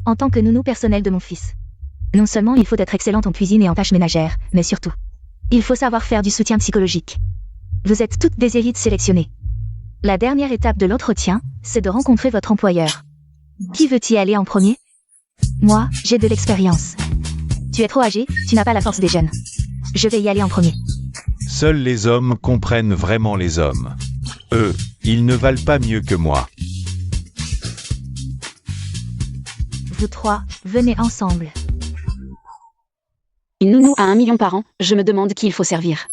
en tant que nounou personnelle de mon fils. Non seulement il faut être excellente en cuisine et en tâches ménagères, mais surtout, il faut savoir faire du soutien psychologique. Vous êtes toutes des élites sélectionnées. La dernière étape de l'entretien, c'est de rencontrer votre employeur. Qui veut y aller en premier? Moi, j'ai de l'expérience. Tu es trop âgé, tu n'as pas la force des jeunes. Je vais y aller en premier. Seuls les hommes comprennent vraiment les hommes. Eux, ils ne valent pas mieux que moi. Vous trois, venez ensemble. Une nounou à 1 million par an, je me demande qui il faut servir.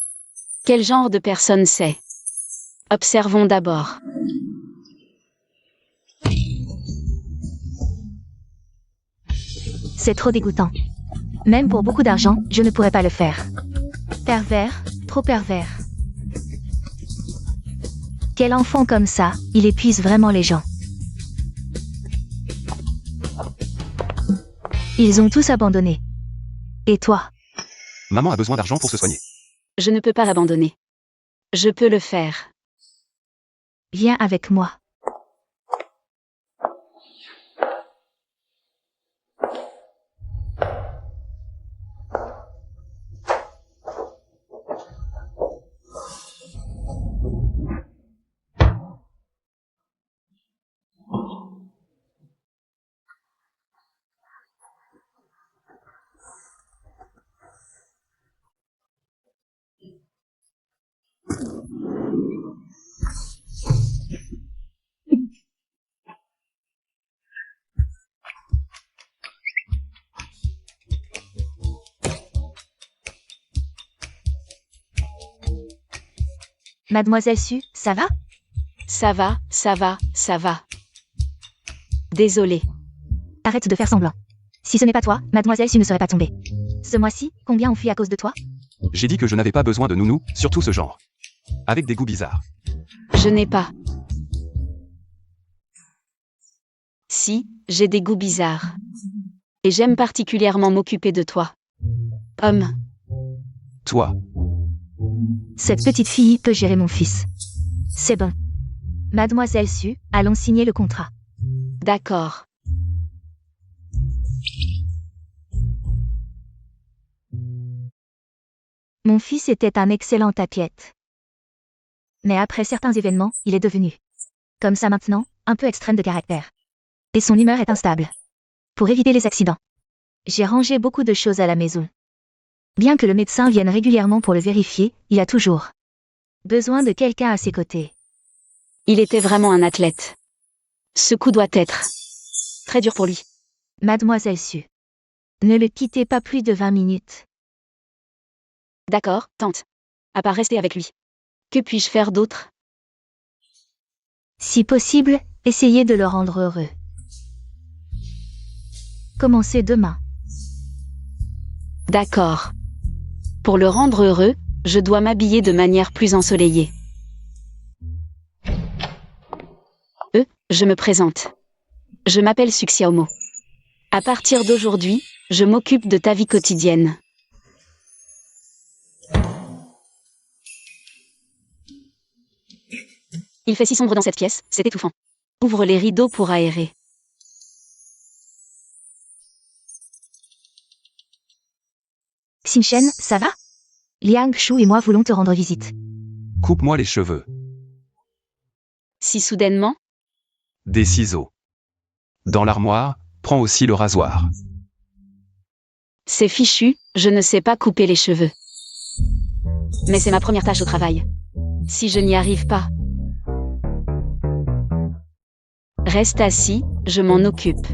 Quel genre de personne c'est? Observons d'abord. C'est trop dégoûtant. Même pour beaucoup d'argent, je ne pourrais pas le faire. Pervers, trop pervers. Quel enfant comme ça, il épuise vraiment les gens. Ils ont tous abandonné. Et toi? Maman a besoin d'argent pour se soigner. Je ne peux pas abandonner. Je peux le faire. Viens avec moi. Mademoiselle Su, ça va? Ça va, ça va, ça va. Désolée. Arrête de faire semblant. Si ce n'est pas toi, Mademoiselle Su ne serait pas tombée. Ce mois-ci, combien ont fui à cause de toi? J'ai dit que je n'avais pas besoin de nounou, surtout ce genre. Avec des goûts bizarres. Je n'ai pas. Si, j'ai des goûts bizarres. Et j'aime particulièrement m'occuper de toi. Homme. Toi. Cette petite fille peut gérer mon fils. C'est bon. Mademoiselle Su, allons signer le contrat. D'accord. Mon fils était un excellent tapiette. Mais après certains événements, il est devenu, comme ça maintenant, un peu extrême de caractère. Et son humeur est instable. Pour éviter les accidents, j'ai rangé beaucoup de choses à la maison. Bien que le médecin vienne régulièrement pour le vérifier, il a toujours besoin de quelqu'un à ses côtés. Il était vraiment un athlète. Ce coup doit être très dur pour lui. Mademoiselle Su, ne le quittez pas plus de 20 minutes. D'accord, tante. À part rester avec lui. Que puis-je faire d'autre? Si possible, essayez de le rendre heureux. Commencez demain. D'accord. Pour le rendre heureux, je dois m'habiller de manière plus ensoleillée. Je me présente. Je m'appelle Suxiaomo. À partir d'aujourd'hui, je m'occupe de ta vie quotidienne. Il fait si sombre dans cette pièce, c'est étouffant. Ouvre les rideaux pour aérer. Xinchen, ça va? Liang Shu et moi voulons te rendre visite. Coupe-moi les cheveux. Si soudainement? Des ciseaux. Dans l'armoire, prends aussi le rasoir. C'est fichu, je ne sais pas couper les cheveux. Mais c'est ma première tâche au travail. Si je n'y arrive pas. Reste assis, je m'en occupe.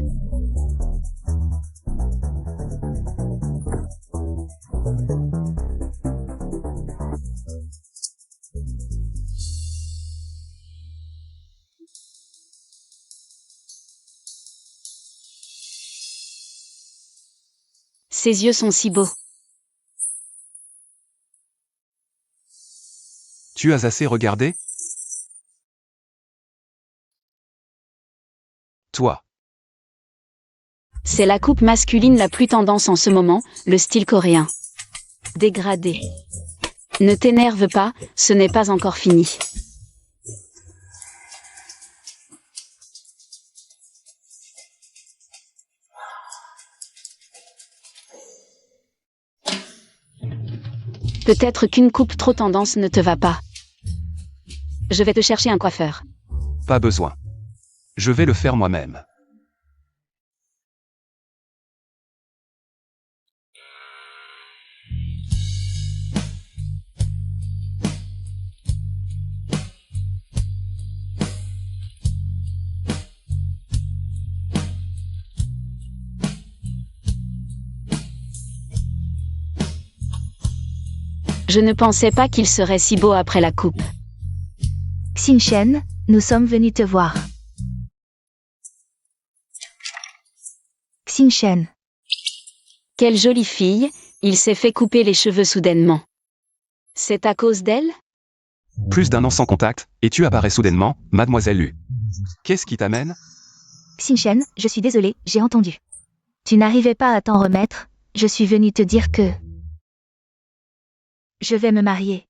Ses yeux sont si beaux. Tu as assez regardé? Toi. C'est la coupe masculine la plus tendance en ce moment, le style coréen. Dégradé. Ne t'énerve pas, ce n'est pas encore fini. Peut-être qu'une coupe trop tendance ne te va pas. Je vais te chercher un coiffeur. Pas besoin. Je vais le faire moi-même. Je ne pensais pas qu'il serait si beau après la coupe. Xingchen, nous sommes venus te voir. Xingchen, Quelle jolie fille, il s'est fait couper les cheveux soudainement. C'est à cause d'elle? Plus d'1 an sans contact, et tu apparais soudainement, mademoiselle Lu. Qu'est-ce qui t'amène? Xingchen, je suis désolée, j'ai entendu. Tu n'arrivais pas à t'en remettre, je suis venue te dire que... Je vais me marier.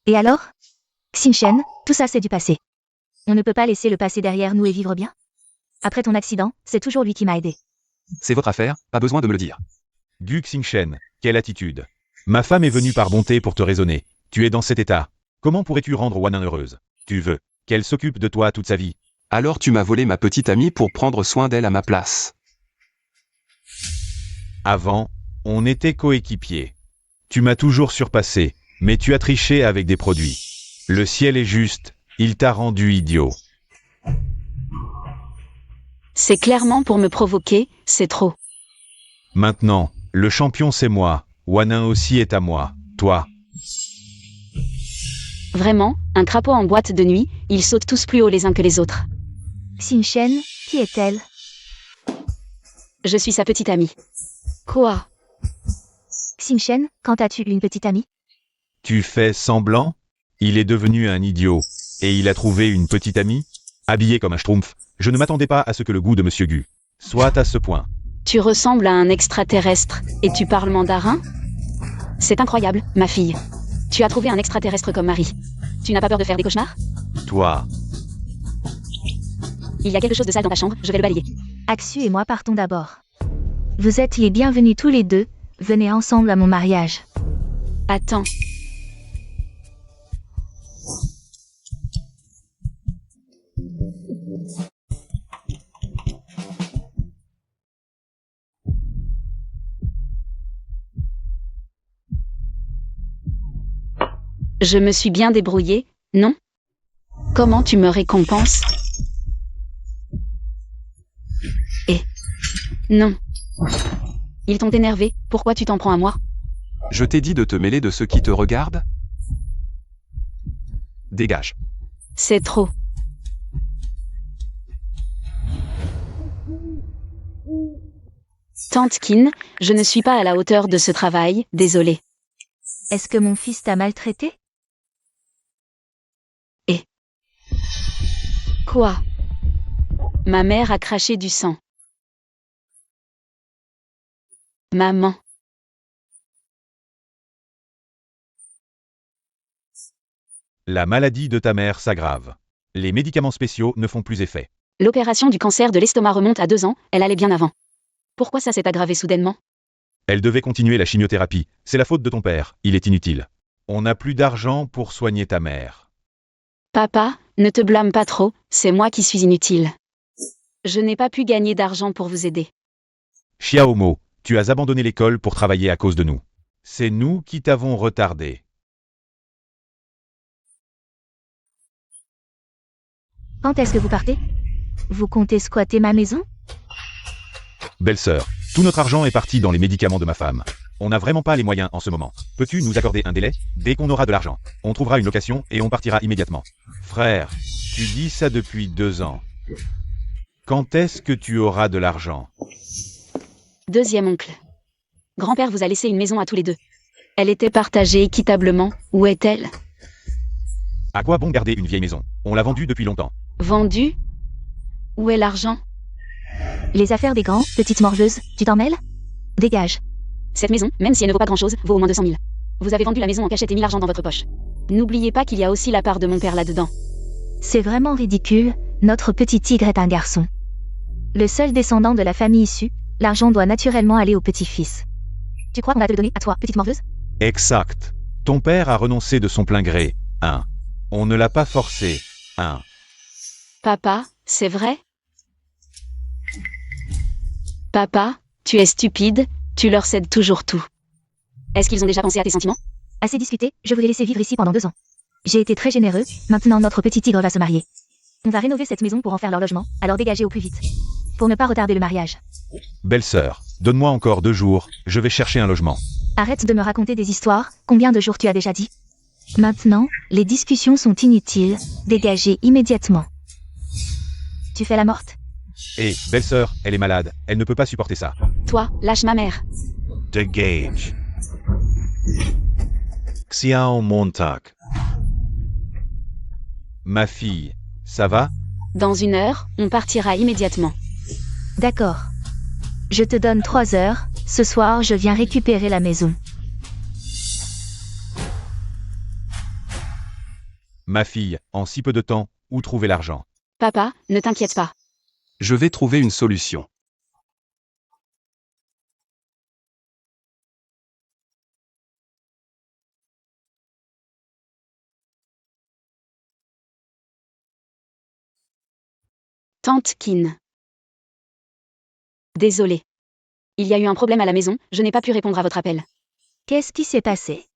Et alors? Xingchen, tout ça c'est du passé. On ne peut pas laisser le passé derrière nous et vivre bien. Après ton accident, c'est toujours lui qui m'a aidé. C'est votre affaire, pas besoin de me le dire. Gu Xingchen, quelle attitude. Ma femme est venue par bonté pour te raisonner. Tu es dans cet état. Comment pourrais-tu rendre Wanin heureuse? Tu veux qu'elle s'occupe de toi toute sa vie. Alors tu m'as volé ma petite amie pour prendre soin d'elle à ma place. Avant, on était coéquipiers. Tu m'as toujours surpassé, mais tu as triché avec des produits. Le ciel est juste, il t'a rendu idiot. C'est clairement pour me provoquer, c'est trop. Maintenant, le champion c'est moi. Wanin aussi est à moi. Toi. Vraiment, un crapaud en boîte de nuit, ils sautent tous plus haut les uns que les autres. Xingchen, qui est-elle? Je suis sa petite amie. Quoi? Xingchen, quand as-tu une petite amie? Tu fais semblant? Il est devenu un idiot. Et il a trouvé une petite amie? Habillée comme un schtroumpf. Je ne m'attendais pas à ce que le goût de Monsieur Gu soit à ce point. Tu ressembles à un extraterrestre, et tu parles mandarin? C'est incroyable, ma fille. Tu as trouvé un extraterrestre comme mari. Tu n'as pas peur de faire des cauchemars? Toi. Il y a quelque chose de sale dans ta chambre, je vais le balayer. Axu et moi partons d'abord. Vous êtes les bienvenus tous les deux, venez ensemble à mon mariage. Attends. Je me suis bien débrouillée, non? Comment tu me récompenses? Non. Ils t'ont énervé, pourquoi tu t'en prends à moi? Je t'ai dit de te mêler de ceux qui te regardent? Dégage. C'est trop. Tante Qin, je ne suis pas à la hauteur de ce travail, désolée. Est-ce que mon fils t'a maltraité? Quoi? Ma mère a craché du sang. Maman. La maladie de ta mère s'aggrave. Les médicaments spéciaux ne font plus effet. L'opération du cancer de l'estomac remonte à 2 ans, elle allait bien avant. Pourquoi ça s'est aggravé soudainement? Elle devait continuer la chimiothérapie. C'est la faute de ton père, il est inutile. On n'a plus d'argent pour soigner ta mère. Papa, ne te blâme pas trop, c'est moi qui suis inutile. Je n'ai pas pu gagner d'argent pour vous aider. Xiaomo, tu as abandonné l'école pour travailler à cause de nous. C'est nous qui t'avons retardé. Quand est-ce que vous partez? Vous comptez squatter ma maison? Belle-sœur, tout notre argent est parti dans les médicaments de ma femme. On n'a vraiment pas les moyens en ce moment. Peux-tu nous accorder un délai? Dès qu'on aura de l'argent, on trouvera une location et on partira immédiatement. Frère, tu dis ça depuis 2 ans. Quand est-ce que tu auras de l'argent? Deuxième oncle. Grand-père vous a laissé une maison à tous les deux. Elle était partagée équitablement, où est-elle? À quoi bon garder une vieille maison? On l'a vendue depuis longtemps. Vendue? Où est l'argent? Les affaires des grands, petite morveuse, tu t'en mêles? Dégage. Cette maison, même si elle ne vaut pas grand-chose, vaut au moins 200 000. Vous avez vendu la maison en cachette et mis l'argent dans votre poche. N'oubliez pas qu'il y a aussi la part de mon père là-dedans. C'est vraiment ridicule, notre petit tigre est un garçon. Le seul descendant de la famille issue, l'argent doit naturellement aller au petit-fils. Tu crois qu'on va te le donner à toi, petite morveuse? Exact. Ton père a renoncé de son plein gré. 1. On ne l'a pas forcé. 1. Papa, c'est vrai? Papa, tu es stupide, tu leur cèdes toujours tout. Est-ce qu'ils ont déjà pensé à tes sentiments? Assez discuté, je voulais laisser vivre ici pendant 2 ans. J'ai été très généreux, maintenant notre petit tigre va se marier. On va rénover cette maison pour en faire leur logement, alors dégagez au plus vite. Pour ne pas retarder le mariage. Belle-sœur, donne-moi encore 2 jours, je vais chercher un logement. Arrête de me raconter des histoires, combien de jours tu as déjà dit? Maintenant, les discussions sont inutiles, dégagez immédiatement. Tu fais la morte? Hé, belle-sœur, elle est malade, elle ne peut pas supporter ça. Toi, lâche ma mère. Dégage. Xiao Montag. Ma fille, ça va? Dans 1 heure, on partira immédiatement. D'accord. Je te donne 3 heures, ce soir je viens récupérer la maison. Ma fille, en si peu de temps, où trouver l'argent? Papa, ne t'inquiète pas. Je vais trouver une solution. Tante Kin. Désolée. Il y a eu un problème à la maison, je n'ai pas pu répondre à votre appel. Qu'est-ce qui s'est passé?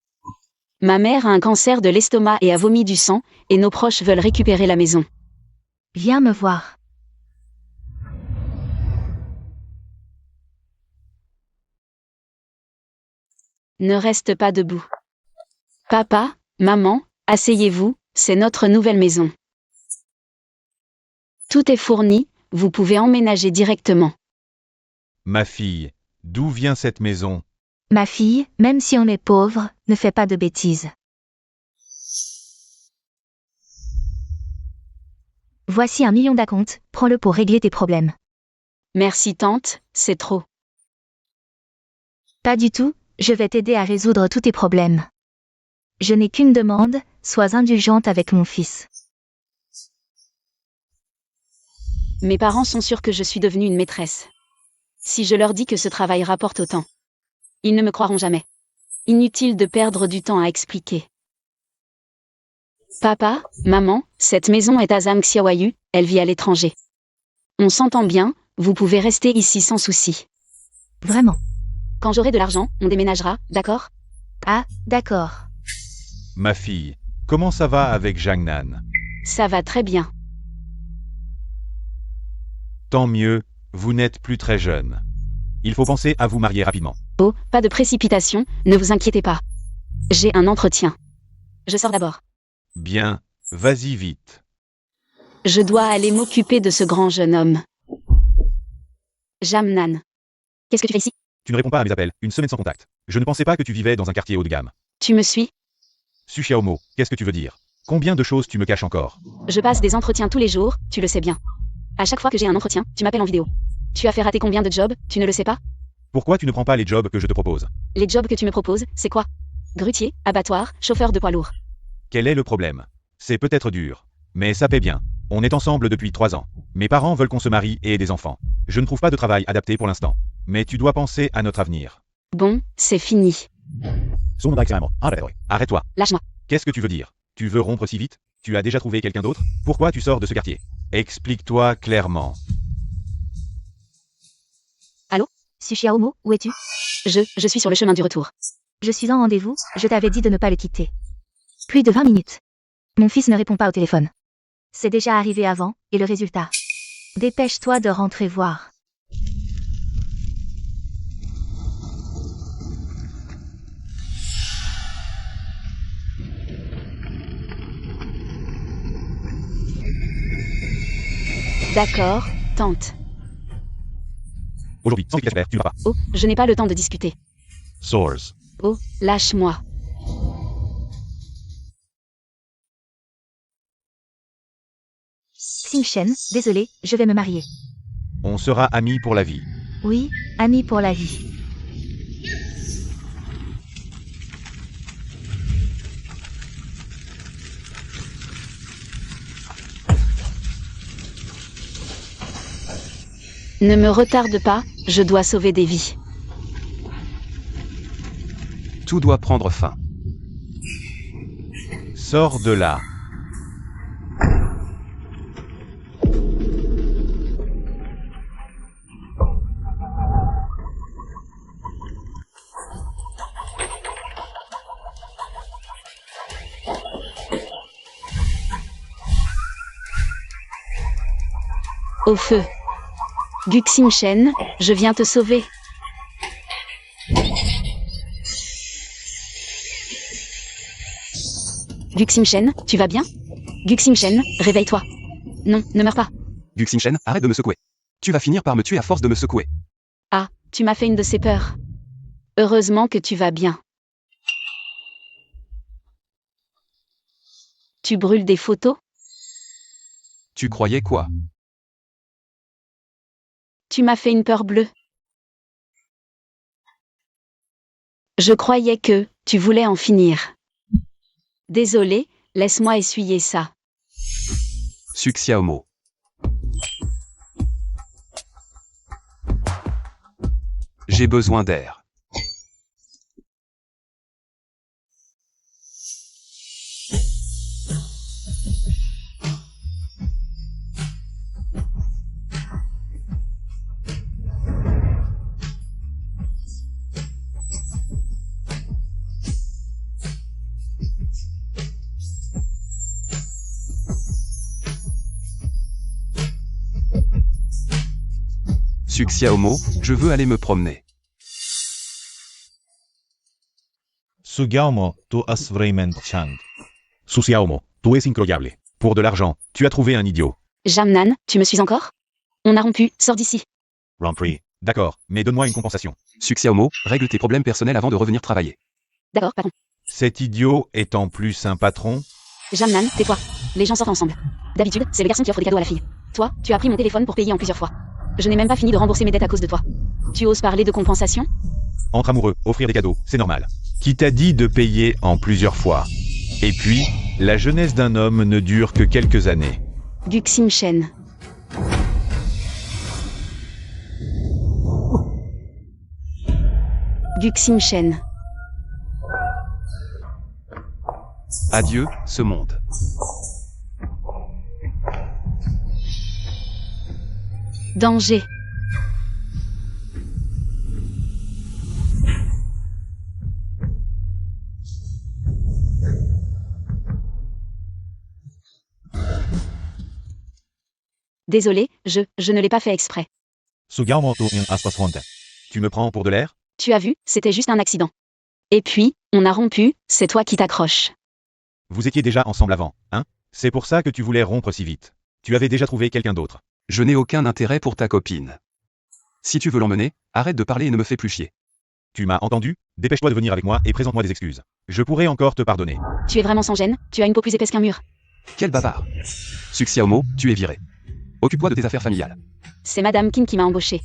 Ma mère a un cancer de l'estomac et a vomi du sang, et nos proches veulent récupérer la maison. Viens me voir. Ne reste pas debout. Papa, maman, asseyez-vous, c'est notre nouvelle maison. Tout est fourni, vous pouvez emménager directement. Ma fille, d'où vient cette maison? Ma fille, même si on est pauvre, ne fais pas de bêtises. Voici 1 million d'acompte, prends-le pour régler tes problèmes. Merci tante, c'est trop. Pas du tout, je vais t'aider à résoudre tous tes problèmes. Je n'ai qu'une demande, sois indulgente avec mon fils. Mes parents sont sûrs que je suis devenue une maîtresse. Si je leur dis que ce travail rapporte autant, ils ne me croiront jamais. Inutile de perdre du temps à expliquer. Papa, maman, cette maison est à Zhang Xiaoyu, elle vit à l'étranger. On s'entend bien, vous pouvez rester ici sans souci. Vraiment. Quand j'aurai de l'argent, on déménagera, d'accord? Ah, d'accord. Ma fille, comment ça va avec Zhang Nan? Ça va très bien. Tant mieux, vous n'êtes plus très jeune. Il faut penser à vous marier rapidement. Oh, pas de précipitation, ne vous inquiétez pas. J'ai un entretien. Je sors d'abord. Bien, vas-y vite. Je dois aller m'occuper de ce grand jeune homme. Jamnan. Qu'est-ce que tu fais ici? Tu ne réponds pas à mes appels, 1 semaine sans contact. Je ne pensais pas que tu vivais dans un quartier haut de gamme. Tu me suis? Su Xiaomo, qu'est-ce que tu veux dire? Combien de choses tu me caches encore? Je passe des entretiens tous les jours, tu le sais bien. À chaque fois que j'ai un entretien, tu m'appelles en vidéo. Tu as fait rater combien de jobs, tu ne le sais pas? Pourquoi tu ne prends pas les jobs que je te propose? Les jobs que tu me proposes, c'est quoi? Grutier, abattoir, chauffeur de poids lourd. Quel est le problème? C'est peut-être dur, mais ça paie bien. On est ensemble depuis 3 ans. Mes parents veulent qu'on se marie et ait des enfants. Je ne trouve pas de travail adapté pour l'instant. Mais tu dois penser à notre avenir. Bon, c'est fini. Arrête-toi. Lâche-moi. Qu'est-ce que tu veux dire? Tu veux rompre si vite? Tu as déjà trouvé quelqu'un d'autre? Pourquoi tu sors de ce quartier? Explique-toi clairement. Su Xiaomo, où es-tu? Je suis sur le chemin du retour. Je suis en rendez-vous, je t'avais dit de ne pas le quitter. Plus de 20 minutes. Mon fils ne répond pas au téléphone. C'est déjà arrivé avant, et le résultat? Dépêche-toi de rentrer voir. D'accord, tante. Aujourd'hui, sans équipage, tu ne vas pas. Oh, je n'ai pas le temps de discuter. Source. Oh, lâche-moi. Xing Shen, désolé, je vais me marier. On sera amis pour la vie. Oui, amis pour la vie. Ne me retarde pas, je dois sauver des vies. Tout doit prendre fin. Sors de là. Au feu. Guxing Shen, je viens te sauver. Guxing Shen, tu vas bien? Guxing Shen, réveille-toi. Non, ne meurs pas. Guxing Shen, arrête de me secouer. Tu vas finir par me tuer à force de me secouer. Ah, tu m'as fait une de ces peurs. Heureusement que tu vas bien. Tu brûles des photos? Tu croyais quoi? Tu m'as fait une peur bleue. Je croyais que tu voulais en finir. Désolé, laisse-moi essuyer ça. Suxiaomo. J'ai besoin d'air. Suxiaomo, je veux aller me promener. Sugiaomo, tu as vraiment chang. Suxiaomo, tu es incroyable. Pour de l'argent, tu as trouvé un idiot. Jamnan, tu me suis encore? On a rompu, sors d'ici. Rampri. D'accord, mais donne-moi une compensation. Suxiaomo, règle tes problèmes personnels avant de revenir travailler. D'accord, patron. Cet idiot est en plus un patron. Jamnan, tais-toi. Les gens sortent ensemble. D'habitude, c'est le garçon qui offre des cadeaux à la fille. Toi, tu as pris mon téléphone pour payer en plusieurs fois. Je n'ai même pas fini de rembourser mes dettes à cause de toi. Tu oses parler de compensation? Entre amoureux, offrir des cadeaux, c'est normal. Qui t'a dit de payer en plusieurs fois? Et puis, la jeunesse d'un homme ne dure que quelques années. Guxing Shen. Guxing Shen. Adieu, ce monde. Danger. Désolé, je ne l'ai pas fait exprès. Sugiaomo, tu es aspas fronte. Tu me prends pour de l'air? Tu as vu, c'était juste un accident. Et puis, on a rompu, c'est toi qui t'accroches. Vous étiez déjà ensemble avant, hein? C'est pour ça que tu voulais rompre si vite. Tu avais déjà trouvé quelqu'un d'autre. Je n'ai aucun intérêt pour ta copine. Si tu veux l'emmener, arrête de parler et ne me fais plus chier. Tu m'as entendu? Dépêche-toi de venir avec moi et présente-moi des excuses. Je pourrais encore te pardonner. Tu es vraiment sans gêne, tu as une peau plus épaisse qu'un mur. Quel bavard. Suxiaomo, tu es viré. Occupe-toi de tes affaires familiales. C'est Madame Kin qui m'a embauché.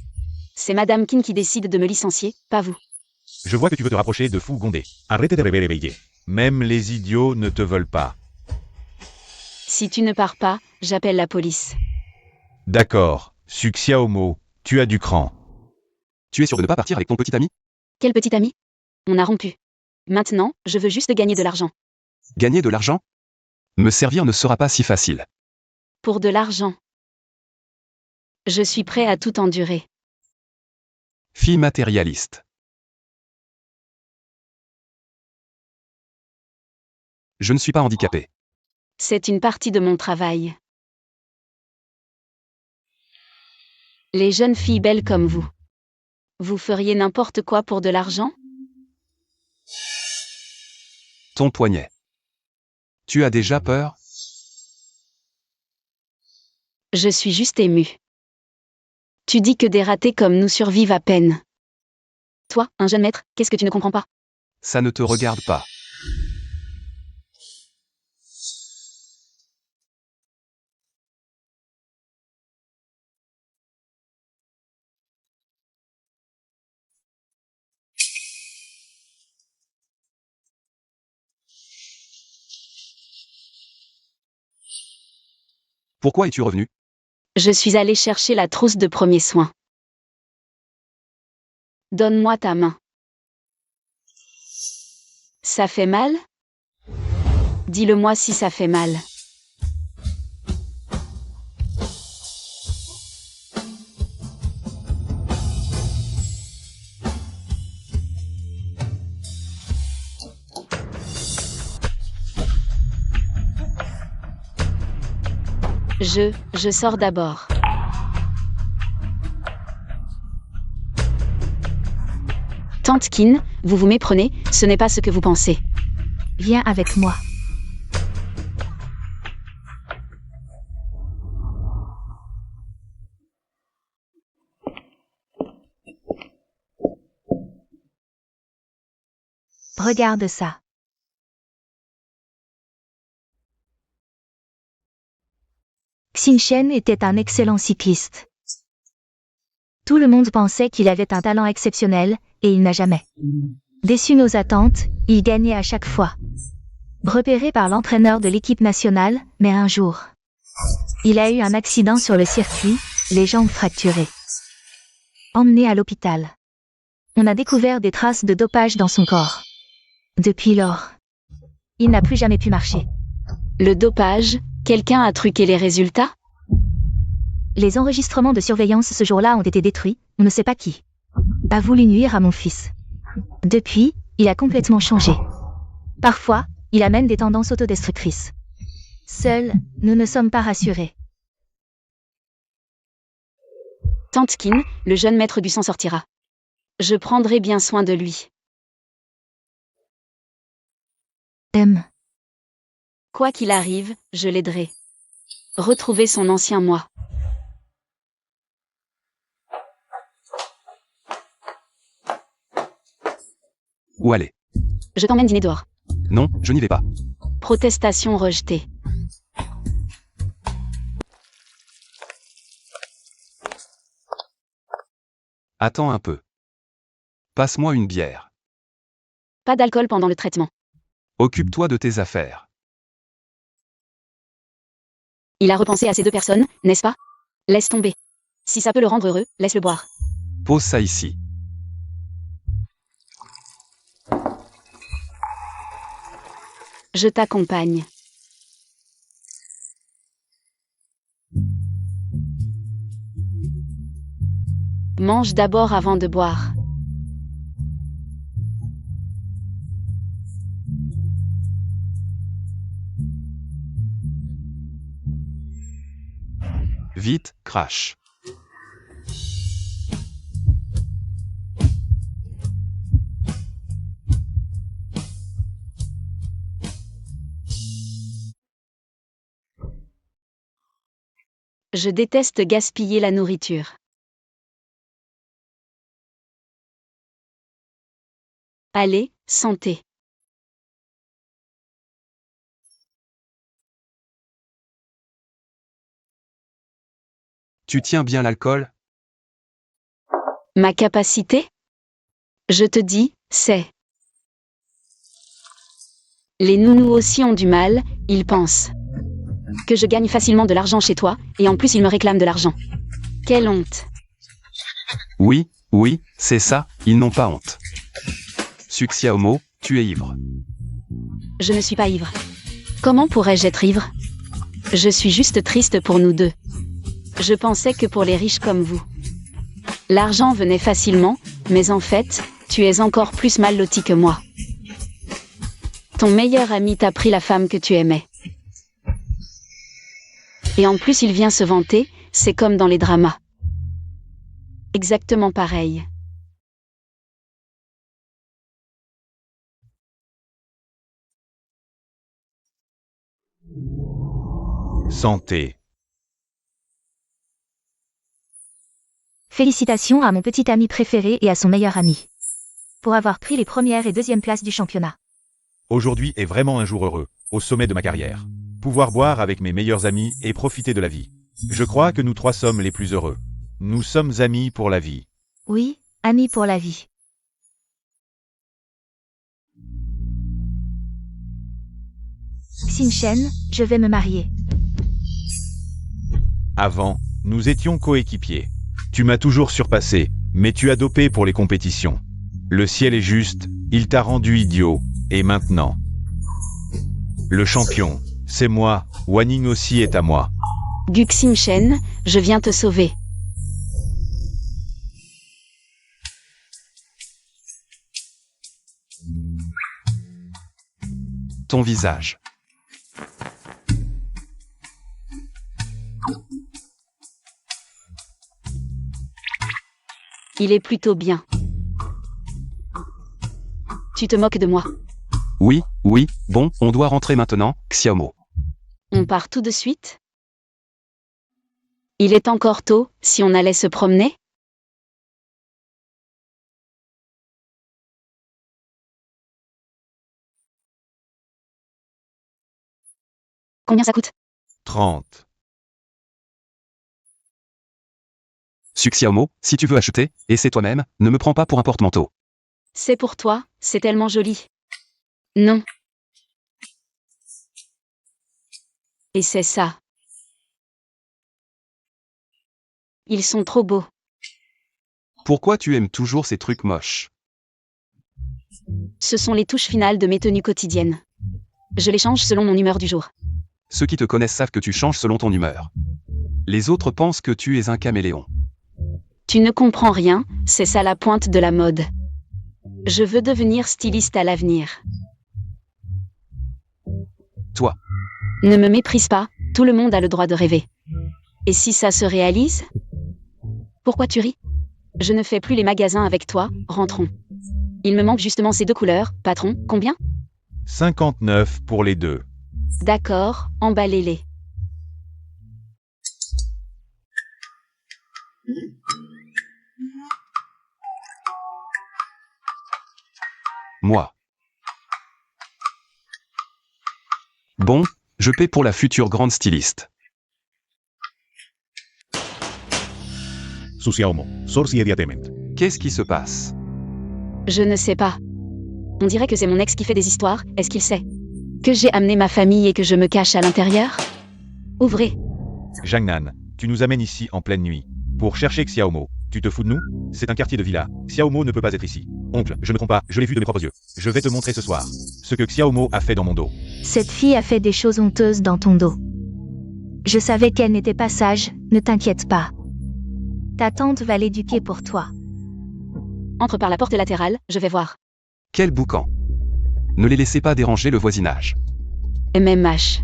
C'est Madame Kin qui décide de me licencier, pas vous. Je vois que tu veux te rapprocher de Fu Gondé. Arrête de réveiller. Même les idiots ne te veulent pas. Si tu ne pars pas, j'appelle la police. D'accord, Suxiaomo, tu as du cran. Tu es sûr de ne pas partir avec ton petit ami? Quel petit ami? On a rompu. Maintenant, je veux juste gagner de l'argent. Gagner de l'argent? Me servir ne sera pas si facile. Pour de l'argent. Je suis prêt à tout endurer. Fille matérialiste. Je ne suis pas handicapé. C'est une partie de mon travail. Les jeunes filles belles comme vous. Vous feriez n'importe quoi pour de l'argent? Ton poignet. Tu as déjà peur? Je suis juste émue. Tu dis que des ratés comme nous survivent à peine. Toi, un jeune maître, qu'est-ce que tu ne comprends pas? Ça ne te regarde pas. Pourquoi es-tu revenu? Je suis allée chercher la trousse de premiers soins. Donne-moi ta main. Ça fait mal? Dis-le-moi si ça fait mal. Je sors d'abord. Tante Kin, vous vous méprenez, ce n'est pas ce que vous pensez. Viens avec moi. Regarde ça. Xinchen était un excellent cycliste. Tout le monde pensait qu'il avait un talent exceptionnel, et il n'a jamais déçu nos attentes, il gagnait à chaque fois. Repéré par l'entraîneur de l'équipe nationale, mais un jour, il a eu un accident sur le circuit, les jambes fracturées. Emmené à l'hôpital. On a découvert des traces de dopage dans son corps. Depuis lors, il n'a plus jamais pu marcher. Le dopage, quelqu'un a truqué les résultats? Les enregistrements de surveillance ce jour-là ont été détruits, on ne sait pas qui a voulu nuire à mon fils. Depuis, il a complètement changé. Parfois, il amène des tendances autodestructrices. Seuls, nous ne sommes pas rassurés. Tante Kin, le jeune maître du sang sortira. Je prendrai bien soin de lui. Quoi qu'il arrive, je l'aiderai. Retrouver son ancien moi. Où aller? Je t'emmène dîner dehors. Non, je n'y vais pas. Protestation rejetée. Attends un peu. Passe-moi une bière. Pas d'alcool pendant le traitement. Occupe-toi de tes affaires. Il a repensé à ces deux personnes, n'est-ce pas? Laisse tomber. Si ça peut le rendre heureux, laisse-le boire. Pose ça ici. Je t'accompagne. Mange d'abord avant de boire. Vite, crache. Je déteste gaspiller la nourriture. Allez, santé. Tu tiens bien l'alcool? Ma capacité? Je te dis, c'est... Les nounous aussi ont du mal, ils pensent que je gagne facilement de l'argent chez toi, et en plus ils me réclament de l'argent. Quelle honte. Oui, c'est ça, ils n'ont pas honte. Suxia Homo, tu es ivre. Je ne suis pas ivre. Comment pourrais-je être ivre? Je suis juste triste pour nous deux. Je pensais que pour les riches comme vous, l'argent venait facilement, mais en fait, tu es encore plus mal loti que moi. Ton meilleur ami t'a pris la femme que tu aimais. Et en plus il vient se vanter, c'est comme dans les dramas. Exactement pareil. Santé. Félicitations à mon petit ami préféré et à son meilleur ami. Pour avoir pris les premières et deuxièmes places du championnat. Aujourd'hui est vraiment un jour heureux, au sommet de ma carrière. Pouvoir boire avec mes meilleurs amis et profiter de la vie. Je crois que nous trois sommes les plus heureux. Nous sommes amis pour la vie. Oui, amis pour la vie. Xinchen, je vais me marier. Avant, nous étions coéquipiers. Tu m'as toujours surpassé, mais tu as dopé pour les compétitions. Le ciel est juste, il t'a rendu idiot, Et maintenant? Le champion, c'est moi, Wanning aussi est à moi. Guxing Shen, je viens te sauver. Ton visage. Il est plutôt bien. Tu te moques de moi. Oui, oui, bon, on doit rentrer maintenant, Xiaomo. On part tout de suite? Il est encore tôt, si on allait se promener? Combien ça coûte? 30. Xiaomo, si tu veux acheter, et c'est toi-même, ne me prends pas pour un porte-manteau. C'est pour toi, c'est tellement joli. Non. Et c'est ça. Ils sont trop beaux. Pourquoi tu aimes toujours ces trucs moches? Ce sont les touches finales de mes tenues quotidiennes. Je les change selon mon humeur du jour. Ceux qui te connaissent savent que tu changes selon ton humeur. Les autres pensent que tu es un caméléon. Tu ne comprends rien, c'est ça la pointe de la mode. Je veux devenir styliste à l'avenir. Toi. Ne me méprise pas, tout le monde a le droit de rêver. Et si ça se réalise? Pourquoi tu ris? Je ne fais plus les magasins avec toi, rentrons. Il me manque justement ces deux couleurs, patron, combien? 59 pour les deux. D'accord, emballez-les. Moi. Bon, je paie pour la future grande styliste. Xiaomo, sorsi immediatement. Qu'est-ce qui se passe? Je ne sais pas. On dirait que c'est mon ex qui fait des histoires, est-ce qu'il sait? Que j'ai amené ma famille et que je me cache à l'intérieur? Ouvrez. Jangnan, tu nous amènes ici en pleine nuit. Pour chercher Xiaomo. Tu te fous de nous? C'est un quartier de villa. Xiaomo ne peut pas être ici. Oncle, je ne me trompe pas, je l'ai vu de mes propres yeux. Je vais te montrer ce soir ce que Xiaomo a fait dans mon dos. Cette fille a fait des choses honteuses dans ton dos. Je savais qu'elle n'était pas sage, ne t'inquiète pas. Ta tante va l'éduquer pour toi. Entre par la porte latérale, je vais voir. Quel boucan! Ne les laissez pas déranger le voisinage. MMH.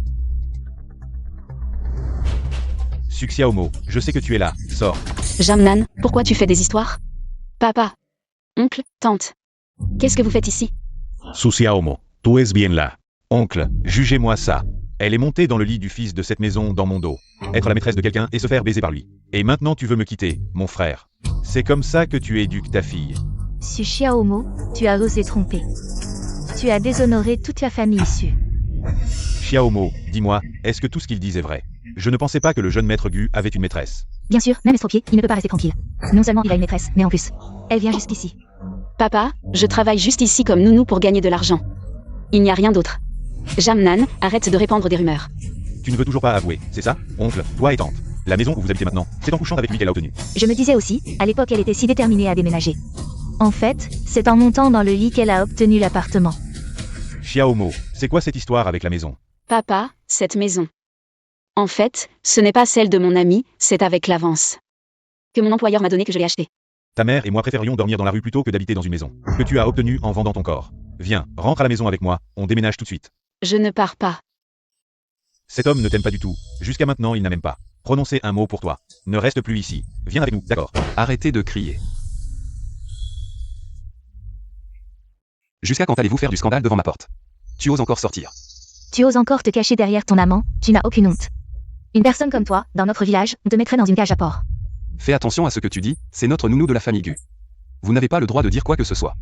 Xiaomo, je sais que tu es là, sors. Jamnan, pourquoi tu fais des histoires? Papa. Oncle, tante. Qu'est-ce que vous faites ici? Xiaomo, tu es bien là. Oncle, jugez-moi ça. Elle est montée dans le lit du fils de cette maison dans mon dos. Être la maîtresse de quelqu'un et se faire baiser par lui. Et maintenant tu veux me quitter, mon frère. C'est comme ça que tu éduques ta fille. Xiaomo, tu as osé tromper. Tu as déshonoré toute la famille issue. Xiaomo, dis-moi, est-ce que tout ce qu'il dit est vrai? Je ne pensais pas que le jeune maître Gu avait une maîtresse. Bien sûr, même estropié, il ne peut pas rester tranquille. Non seulement il a une maîtresse, mais en plus, elle vient jusqu'ici. Papa, je travaille juste ici comme nounou pour gagner de l'argent. Il n'y a rien d'autre. Jamnan, arrête de répandre des rumeurs. Tu ne veux toujours pas avouer, c'est ça? Oncle, toi et tante. La maison où vous habitez maintenant, c'est en couchant avec lui qu'elle a obtenu. Je me disais aussi, à l'époque elle était si déterminée à déménager. En fait, c'est en montant dans le lit qu'elle a obtenu l'appartement. Xiaomo, c'est quoi cette histoire avec la maison? Papa, cette maison. En fait, ce n'est pas celle de mon ami, c'est avec l'avance que mon employeur m'a donné que je l'ai acheté. Ta mère et moi préférions dormir dans la rue plutôt que d'habiter dans une maison que tu as obtenue en vendant ton corps. Viens, rentre à la maison avec moi, on déménage tout de suite. Je ne pars pas. Cet homme ne t'aime pas du tout. Jusqu'à maintenant, il n'a même pas prononcé un mot pour toi. Ne reste plus ici. Viens avec nous, d'accord? Arrêtez de crier. Jusqu'à quand allez-vous faire du scandale devant ma porte? Tu oses encore sortir? Tu oses encore te cacher derrière ton amant, tu n'as aucune honte. Une personne comme toi, dans notre village, on te mettrait dans une cage à porc. Fais attention à ce que tu dis, c'est notre nounou de la famille Gu. Vous n'avez pas le droit de dire quoi que ce soit.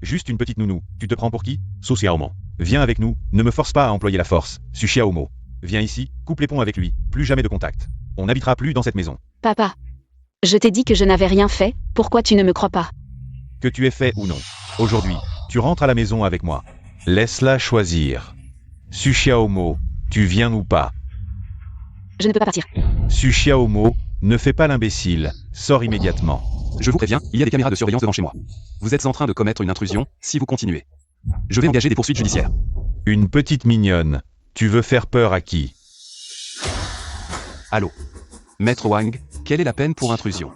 Juste une petite nounou, tu te prends pour qui? Xiaomo. Viens avec nous, ne me force pas à employer la force. Xiaomo. Viens ici, coupe les ponts avec lui, plus jamais de contact. On n'habitera plus dans cette maison. Papa. Je t'ai dit que je n'avais rien fait, pourquoi tu ne me crois pas? Que tu aies fait ou non. Aujourd'hui, tu rentres à la maison avec moi. Laisse-la choisir. Xiaomo, tu viens ou pas? Je ne peux pas partir. Xiaomo, ne fais pas l'imbécile, sors immédiatement. Je vous préviens, il y a des caméras de surveillance devant chez moi. Vous êtes en train de commettre une intrusion, si vous continuez. Je vais engager des poursuites judiciaires. Une petite mignonne. Tu veux faire peur à qui? Allô. Maître Wang, quelle est la peine pour intrusion?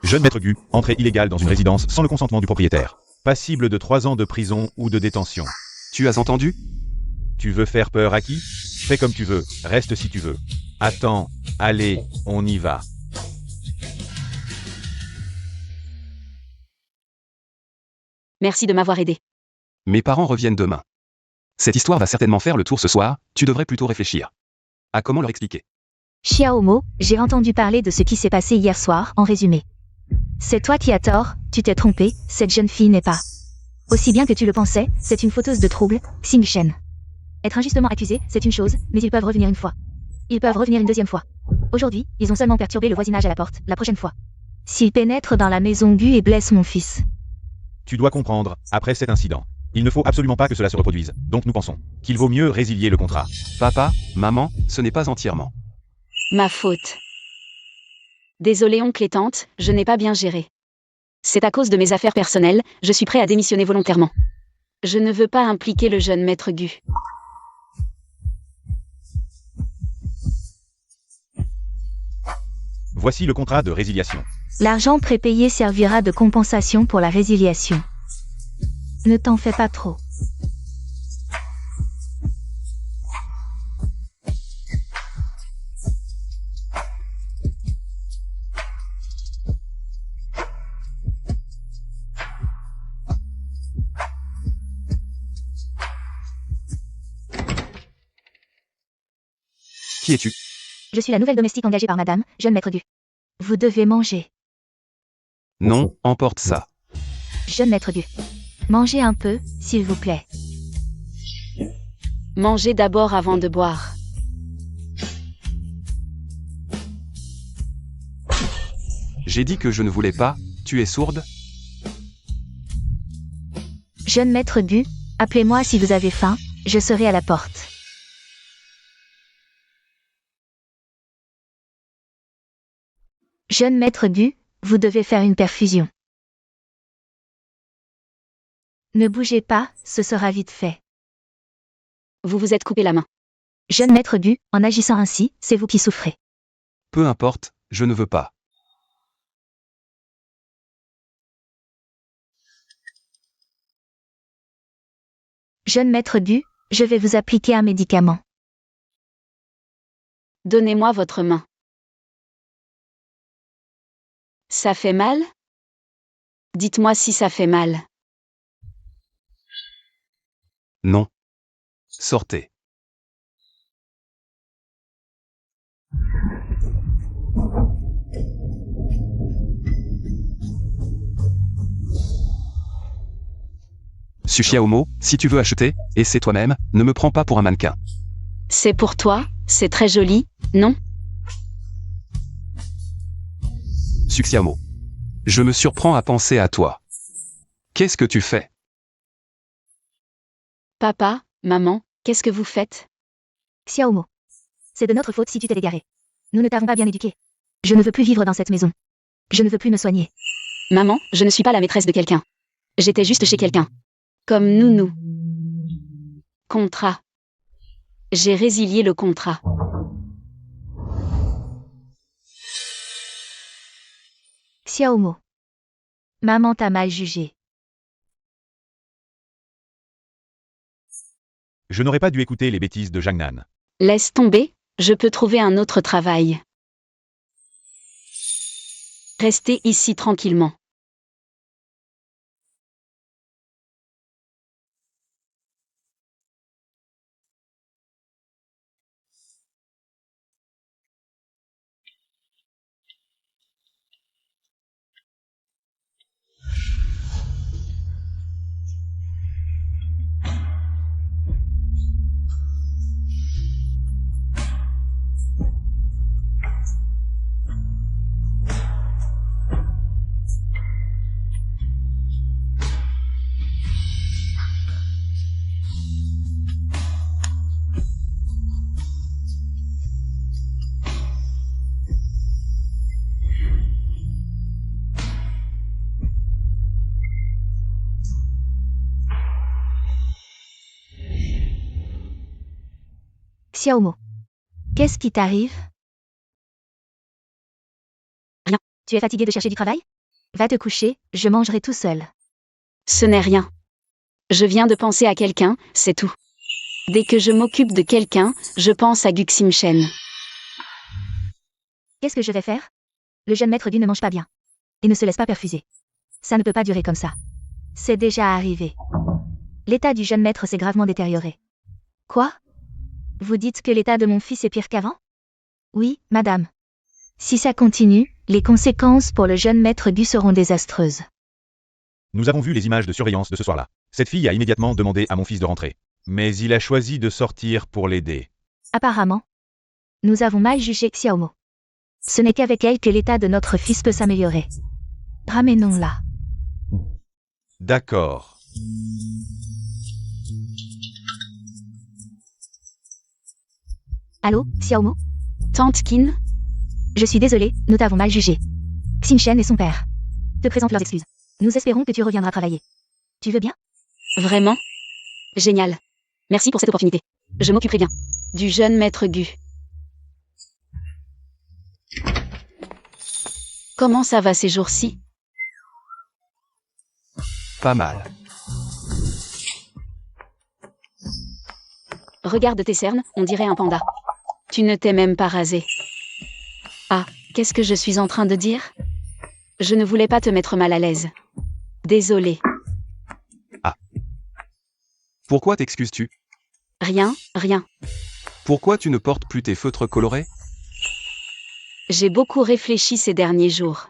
Jeune maître Gu, entrée illégale dans une résidence sans le consentement du propriétaire. Passible de 3 ans de prison ou de détention. Tu as entendu? Tu veux faire peur à qui? Fais comme tu veux, reste si tu veux. Attends, allez, on y va. Merci de m'avoir aidé. Mes parents reviennent demain. Cette histoire va certainement faire le tour ce soir, tu devrais plutôt réfléchir à comment leur expliquer. Xiaomo, j'ai entendu parler de ce qui s'est passé hier soir, en résumé. C'est toi qui as tort, tu t'es trompé, cette jeune fille n'est pas. Aussi bien que tu le pensais, c'est une fauteuse de troubles, Xing Shen. Être injustement accusé, c'est une chose, mais ils peuvent revenir une fois. Ils peuvent revenir une deuxième fois. Aujourd'hui, ils ont seulement perturbé le voisinage à la porte, la prochaine fois. S'ils pénètrent dans la maison Gu et blessent mon fils. Tu dois comprendre, après cet incident, il ne faut absolument pas que cela se reproduise, donc nous pensons qu'il vaut mieux résilier le contrat. Papa, maman, ce n'est pas entièrement Ma faute. Désolé oncle et tante, je n'ai pas bien géré. C'est à cause de mes affaires personnelles, je suis prêt à démissionner volontairement. Je ne veux pas impliquer le jeune maître Gu. Voici le contrat de résiliation. L'argent prépayé servira de compensation pour la résiliation. Ne t'en fais pas trop. Qui es-tu? Je suis la nouvelle domestique engagée par madame, jeune maître Gu. Vous devez manger. Non, emporte ça. Jeune maître Gu. Mangez un peu, s'il vous plaît. Mangez d'abord avant de boire. J'ai dit que je ne voulais pas, tu es sourde? Jeune maître Gu, appelez-moi si vous avez faim, je serai à la porte. Jeune maître Gu, vous devez faire une perfusion. Ne bougez pas, ce sera vite fait. Vous vous êtes coupé la main. Jeune maître Gu, en agissant ainsi, c'est vous qui souffrez. Peu importe, je ne veux pas. Jeune maître Gu, je vais vous appliquer un médicament. Donnez-moi votre main. Ça fait mal? Dites-moi si ça fait mal. Non. Sortez. Su Xiaomo, si tu veux acheter, et c'est toi-même, ne me prends pas pour un mannequin. C'est pour toi, c'est très joli, non? Su Xiaomo. Je me surprends à penser à toi. Qu'est-ce que tu fais? Papa, maman, qu'est-ce que vous faites? Xiaomo. C'est de notre faute si tu t'es égaré. Nous ne t'avons pas bien éduqué. Je ne veux plus vivre dans cette maison. Je ne veux plus me soigner. Maman, je ne suis pas la maîtresse de quelqu'un. J'étais juste chez quelqu'un. Comme nounou. Contrat. J'ai résilié le contrat. Xiaomo. Maman t'a mal jugé. Je n'aurais pas dû écouter les bêtises de Jang Nan. Laisse tomber, je peux trouver un autre travail. Restez ici tranquillement. Xiaomo. Qu'est-ce qui t'arrive? Rien. Tu es fatigué de chercher du travail? Va te coucher, je mangerai tout seul. Ce n'est rien. Je viens de penser à quelqu'un, c'est tout. Dès que je m'occupe de quelqu'un, je pense à Guxim Shen. Qu'est-ce que je vais faire? Le jeune maître Gu ne mange pas bien. Et ne se laisse pas perfuser. Ça ne peut pas durer comme ça. C'est déjà arrivé. L'état du jeune maître s'est gravement détérioré. Quoi? Vous dites que l'état de mon fils est pire qu'avant? Oui, madame. Si ça continue, les conséquences pour le jeune maître Gu seront désastreuses. Nous avons vu les images de surveillance de ce soir-là. Cette fille a immédiatement demandé à mon fils de rentrer. Mais il a choisi de sortir pour l'aider. Apparemment, nous avons mal jugé Xiaomo. Ce n'est qu'avec elle que l'état de notre fils peut s'améliorer. Ramenons-la. D'accord. Allô, Xiaomo? Tante Qin? Je suis désolée, nous t'avons mal jugé. Xin Shen et son père te présentent leurs excuses. Nous espérons que tu reviendras travailler. Tu veux bien? Vraiment? Génial. Merci pour cette opportunité. Je m'occuperai bien du jeune maître Gu. Comment ça va ces jours-ci? Pas mal. Regarde tes cernes, on dirait un panda. Tu ne t'es même pas rasé. Ah, qu'est-ce que je suis en train de dire? Je ne voulais pas te mettre mal à l'aise. Désolée. Pourquoi t'excuses-tu? Rien, rien. Pourquoi tu ne portes plus tes feutres colorés? J'ai beaucoup réfléchi ces derniers jours.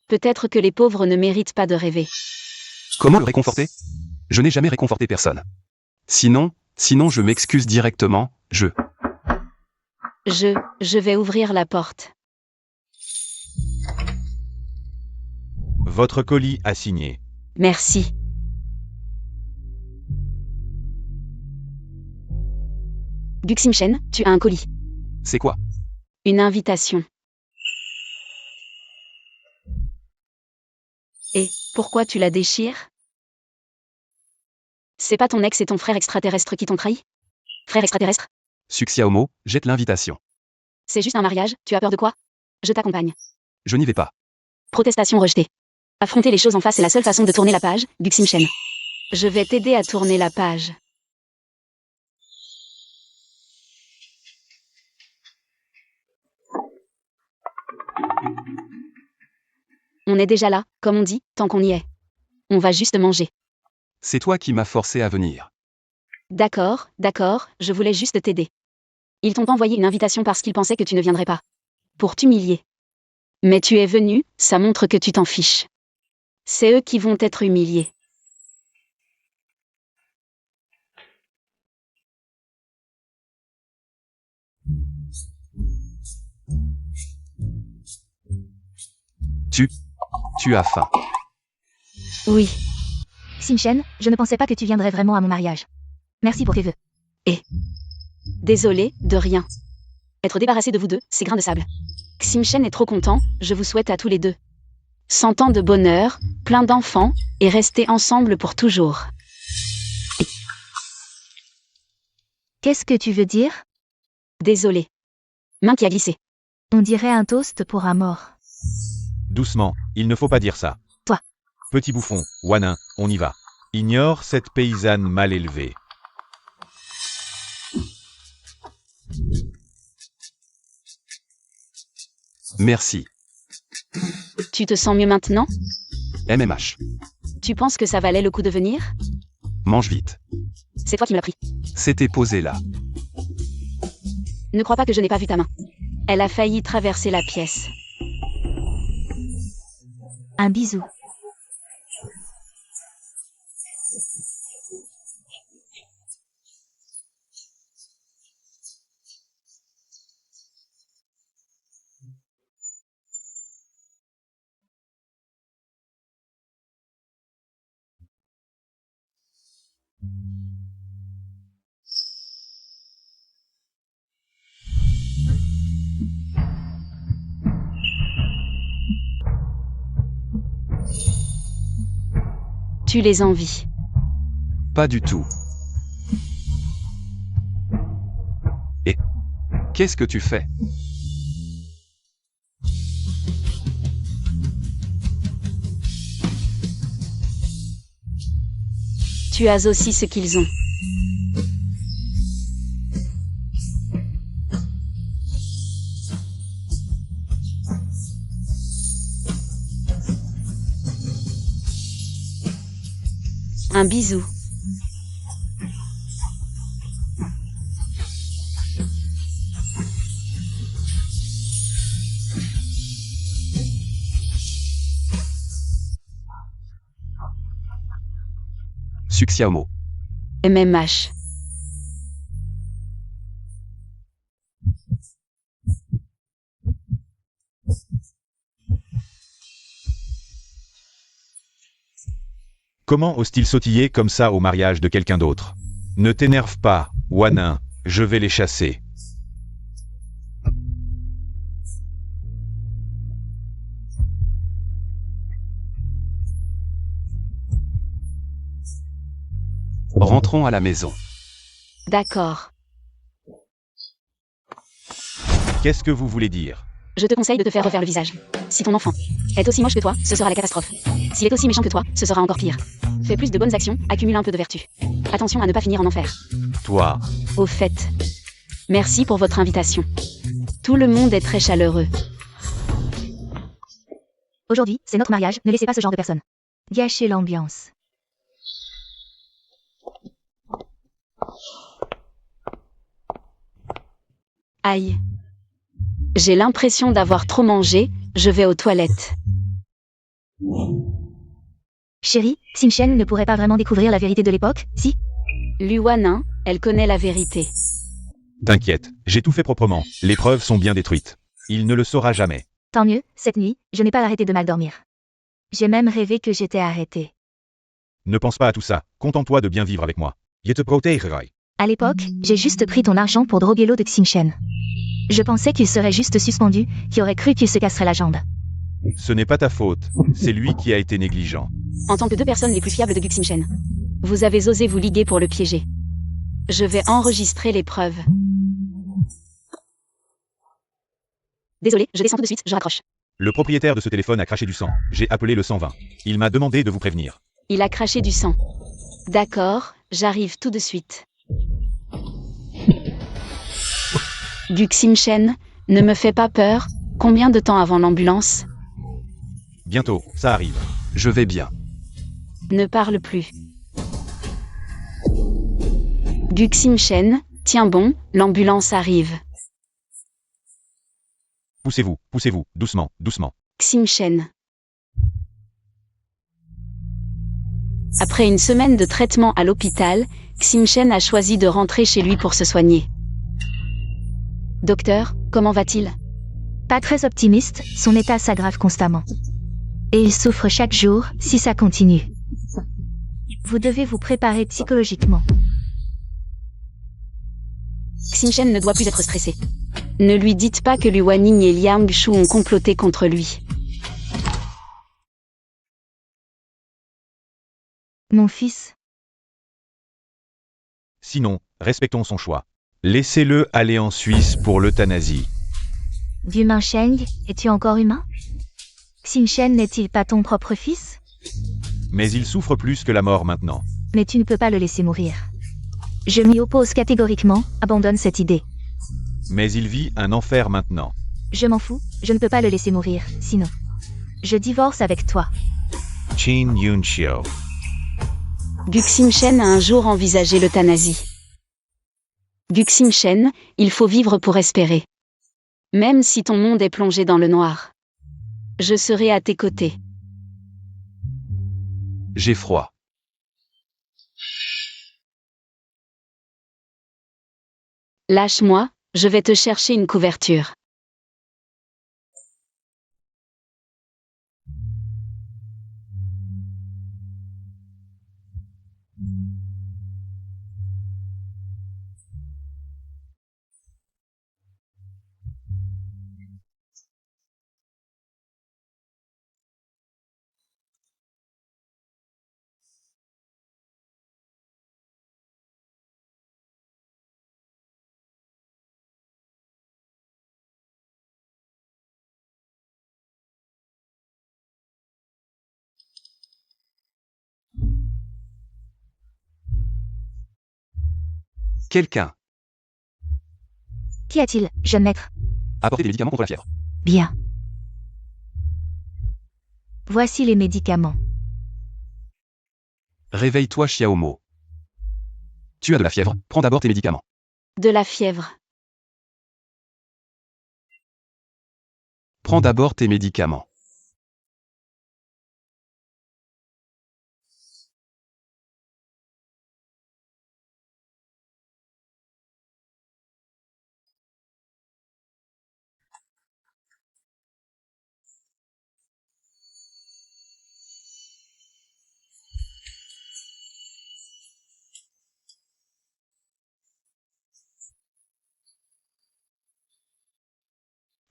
Peut-être que les pauvres ne méritent pas de rêver. Comment le réconforter? Je n'ai jamais réconforté personne. Sinon je m'excuse directement, Je vais ouvrir la porte. Votre colis a signé. Merci. Guxim Shen, tu as un colis. C'est quoi? Une invitation. Et pourquoi tu la déchires? C'est pas ton ex et ton frère extraterrestre qui t'ont trahi? Frère extraterrestre? Xiaomo, jette l'invitation. C'est juste un mariage, tu as peur de quoi? Je t'accompagne. Je n'y vais pas. Protestation rejetée. Affronter les choses en face est la seule façon de tourner la page, Guxim Shen. Je vais t'aider à tourner la page. On est déjà là, comme on dit, tant qu'on y est. On va juste manger. C'est toi qui m'as forcé à venir. D'accord, je voulais juste t'aider. Ils t'ont envoyé une invitation parce qu'ils pensaient que tu ne viendrais pas. Pour t'humilier. Mais tu es venu, ça montre que tu t'en fiches. C'est eux qui vont être humiliés. Tu as faim. Oui. Xin Shen, je ne pensais pas que tu viendrais vraiment à mon mariage. Merci pour tes vœux. Désolé, de rien. Être débarrassé de vous deux, c'est grain de sable. Xin Shen est trop content, je vous souhaite à tous les deux 100 ans de bonheur, plein d'enfants, et rester ensemble pour toujours. Qu'est-ce que tu veux dire? Désolé. Main qui a glissé. On dirait un toast pour un mort. Doucement, il ne faut pas dire ça. Toi. Petit bouffon, Wanin, on y va. Ignore cette paysanne mal élevée. Merci. Tu te sens mieux maintenant? MMH. Tu penses que ça valait le coup de venir? Mange vite. C'est toi qui me l'as pris. C'était posé là. Ne crois pas que je n'ai pas vu ta main. Elle a failli traverser la pièce. Un bisou. Tu les envies. Pas du tout. Qu'est-ce que tu fais? Tu as aussi ce qu'ils ont. Un bisou. Succès homo. MMH. Comment ose-t-il sautiller comme ça au mariage de quelqu'un d'autre? Ne t'énerve pas, Wanin, je vais les chasser. Rentrons à la maison. D'accord. Qu'est-ce que vous voulez dire? Je te conseille de te faire refaire le visage. Si ton enfant est aussi moche que toi, ce sera la catastrophe. S'il est aussi méchant que toi, ce sera encore pire. Fais plus de bonnes actions, accumule un peu de vertu. Attention à ne pas finir en enfer. Toi, Au fait, merci pour votre invitation. Tout le monde est très chaleureux. Aujourd'hui, c'est notre mariage, ne laissez pas ce genre de personne gâcher l'ambiance. Aïe. J'ai l'impression d'avoir trop mangé, je vais aux toilettes. Chérie, Xinchen ne pourrait pas vraiment découvrir la vérité de l'époque, si? Luanin, elle connaît la vérité. t'inquiète, j'ai tout fait proprement, les preuves sont bien détruites. Il ne le saura jamais. Tant mieux, cette nuit, je n'ai pas arrêté de mal dormir. J'ai même rêvé que j'étais arrêtée. Ne pense pas à tout ça, contente-toi de bien vivre avec moi. Je te protégerai. À l'époque, j'ai juste pris ton argent pour droguer l'eau de Xinchen. Je pensais qu'il serait juste suspendu, qui aurait cru qu'il se casserait la jambe. Ce n'est pas ta faute, c'est lui qui a été négligent. En tant que deux personnes les plus fiables de Guxinchen, vous avez osé vous liguer pour le piéger. Je vais enregistrer les preuves. Désolé, je descends tout de suite, je raccroche. Le propriétaire de ce téléphone a craché du sang. J'ai appelé le 120. Il m'a demandé de vous prévenir. Il a craché du sang. D'accord, j'arrive tout de suite. Guxinchen, ne me fais pas peur. Combien de temps avant l'ambulance? Bientôt, ça arrive. Je vais bien. Ne parle plus. Guxinchen, tiens bon, l'ambulance arrive. Poussez-vous, doucement, doucement. Xinchen. Après une semaine de traitement à l'hôpital, Xinchen a choisi de rentrer chez lui pour se soigner. Docteur, comment va-t-il? Pas très optimiste, son état s'aggrave constamment. Et il souffre chaque jour, si ça continue. Vous devez vous préparer psychologiquement. Xinchen ne doit plus être stressé. Ne lui dites pas que Lu Wanning et Liang Shu ont comploté contre lui. Mon fils, Sinon, respectons son choix. Laissez-le aller en Suisse pour l'euthanasie. Dumain Sheng, es-tu encore humain? Xinchen n'est-il pas ton propre fils? Mais il souffre plus que la mort maintenant. Mais tu ne peux pas le laisser mourir. Je m'y oppose catégoriquement, abandonne cette idée. Mais il vit un enfer maintenant. Je m'en fous, je ne peux pas le laisser mourir, sinon. Je divorce avec toi. Chin Yun-chio. Guxinchen a un jour envisagé l'euthanasie. Guxinchen, il faut vivre pour espérer. Même si ton monde est plongé dans le noir. Je serai à tes côtés. J'ai froid. Lâche-moi, je vais te chercher une couverture. Quelqu'un. Qu'y a-t-il, jeune maître? Apportez des médicaments contre la fièvre. Bien. Voici les médicaments. Réveille-toi, Xiaomo. Tu as de la fièvre, prends d'abord tes médicaments. De la fièvre. Prends d'abord tes médicaments.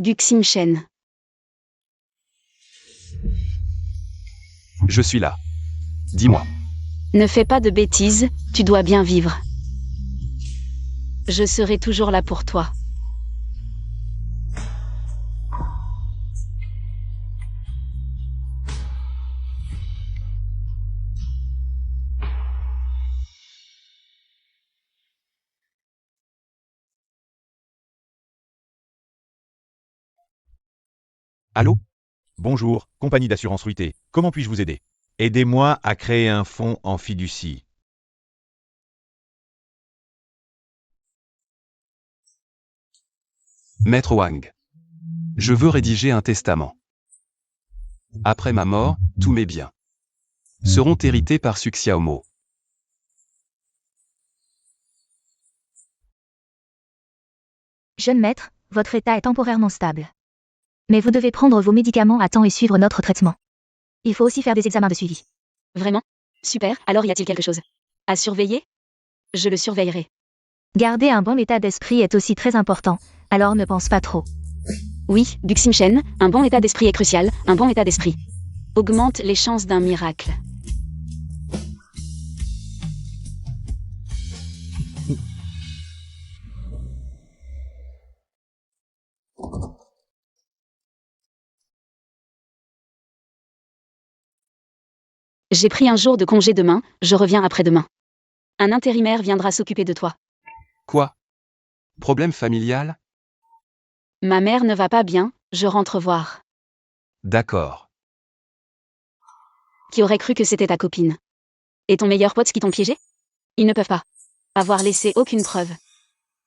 Guxing-Shen. Je suis là. Dis-moi. Ne fais pas de bêtises, tu dois bien vivre. Je serai toujours là pour toi. Allô? Bonjour, compagnie d'assurance fruitée. Comment puis-je vous aider? Aidez-moi à créer un fonds en fiducie. Maître Wang. Je veux rédiger un testament. Après ma mort, tous mes biens seront hérités par Suxiaomo. Jeune maître, votre état est temporairement stable. Mais vous devez prendre vos médicaments à temps et suivre notre traitement. Il faut aussi faire des examens de suivi. Vraiment? Super, alors y a-t-il quelque chose à surveiller? Je le surveillerai. Garder un bon état d'esprit est aussi très important, alors ne pense pas trop. Oui, Guxing-Shen, un bon état d'esprit est crucial, un bon état d'esprit augmente les chances d'un miracle. J'ai pris un jour de congé demain, je reviens après-demain. Un intérimaire viendra s'occuper de toi. Quoi? Problème familial? Ma mère ne va pas bien, je rentre voir. D'accord. Qui aurait cru que c'était ta copine? Et ton meilleur pote qui t'ont piégé? Ils ne peuvent pas avoir laissé aucune preuve.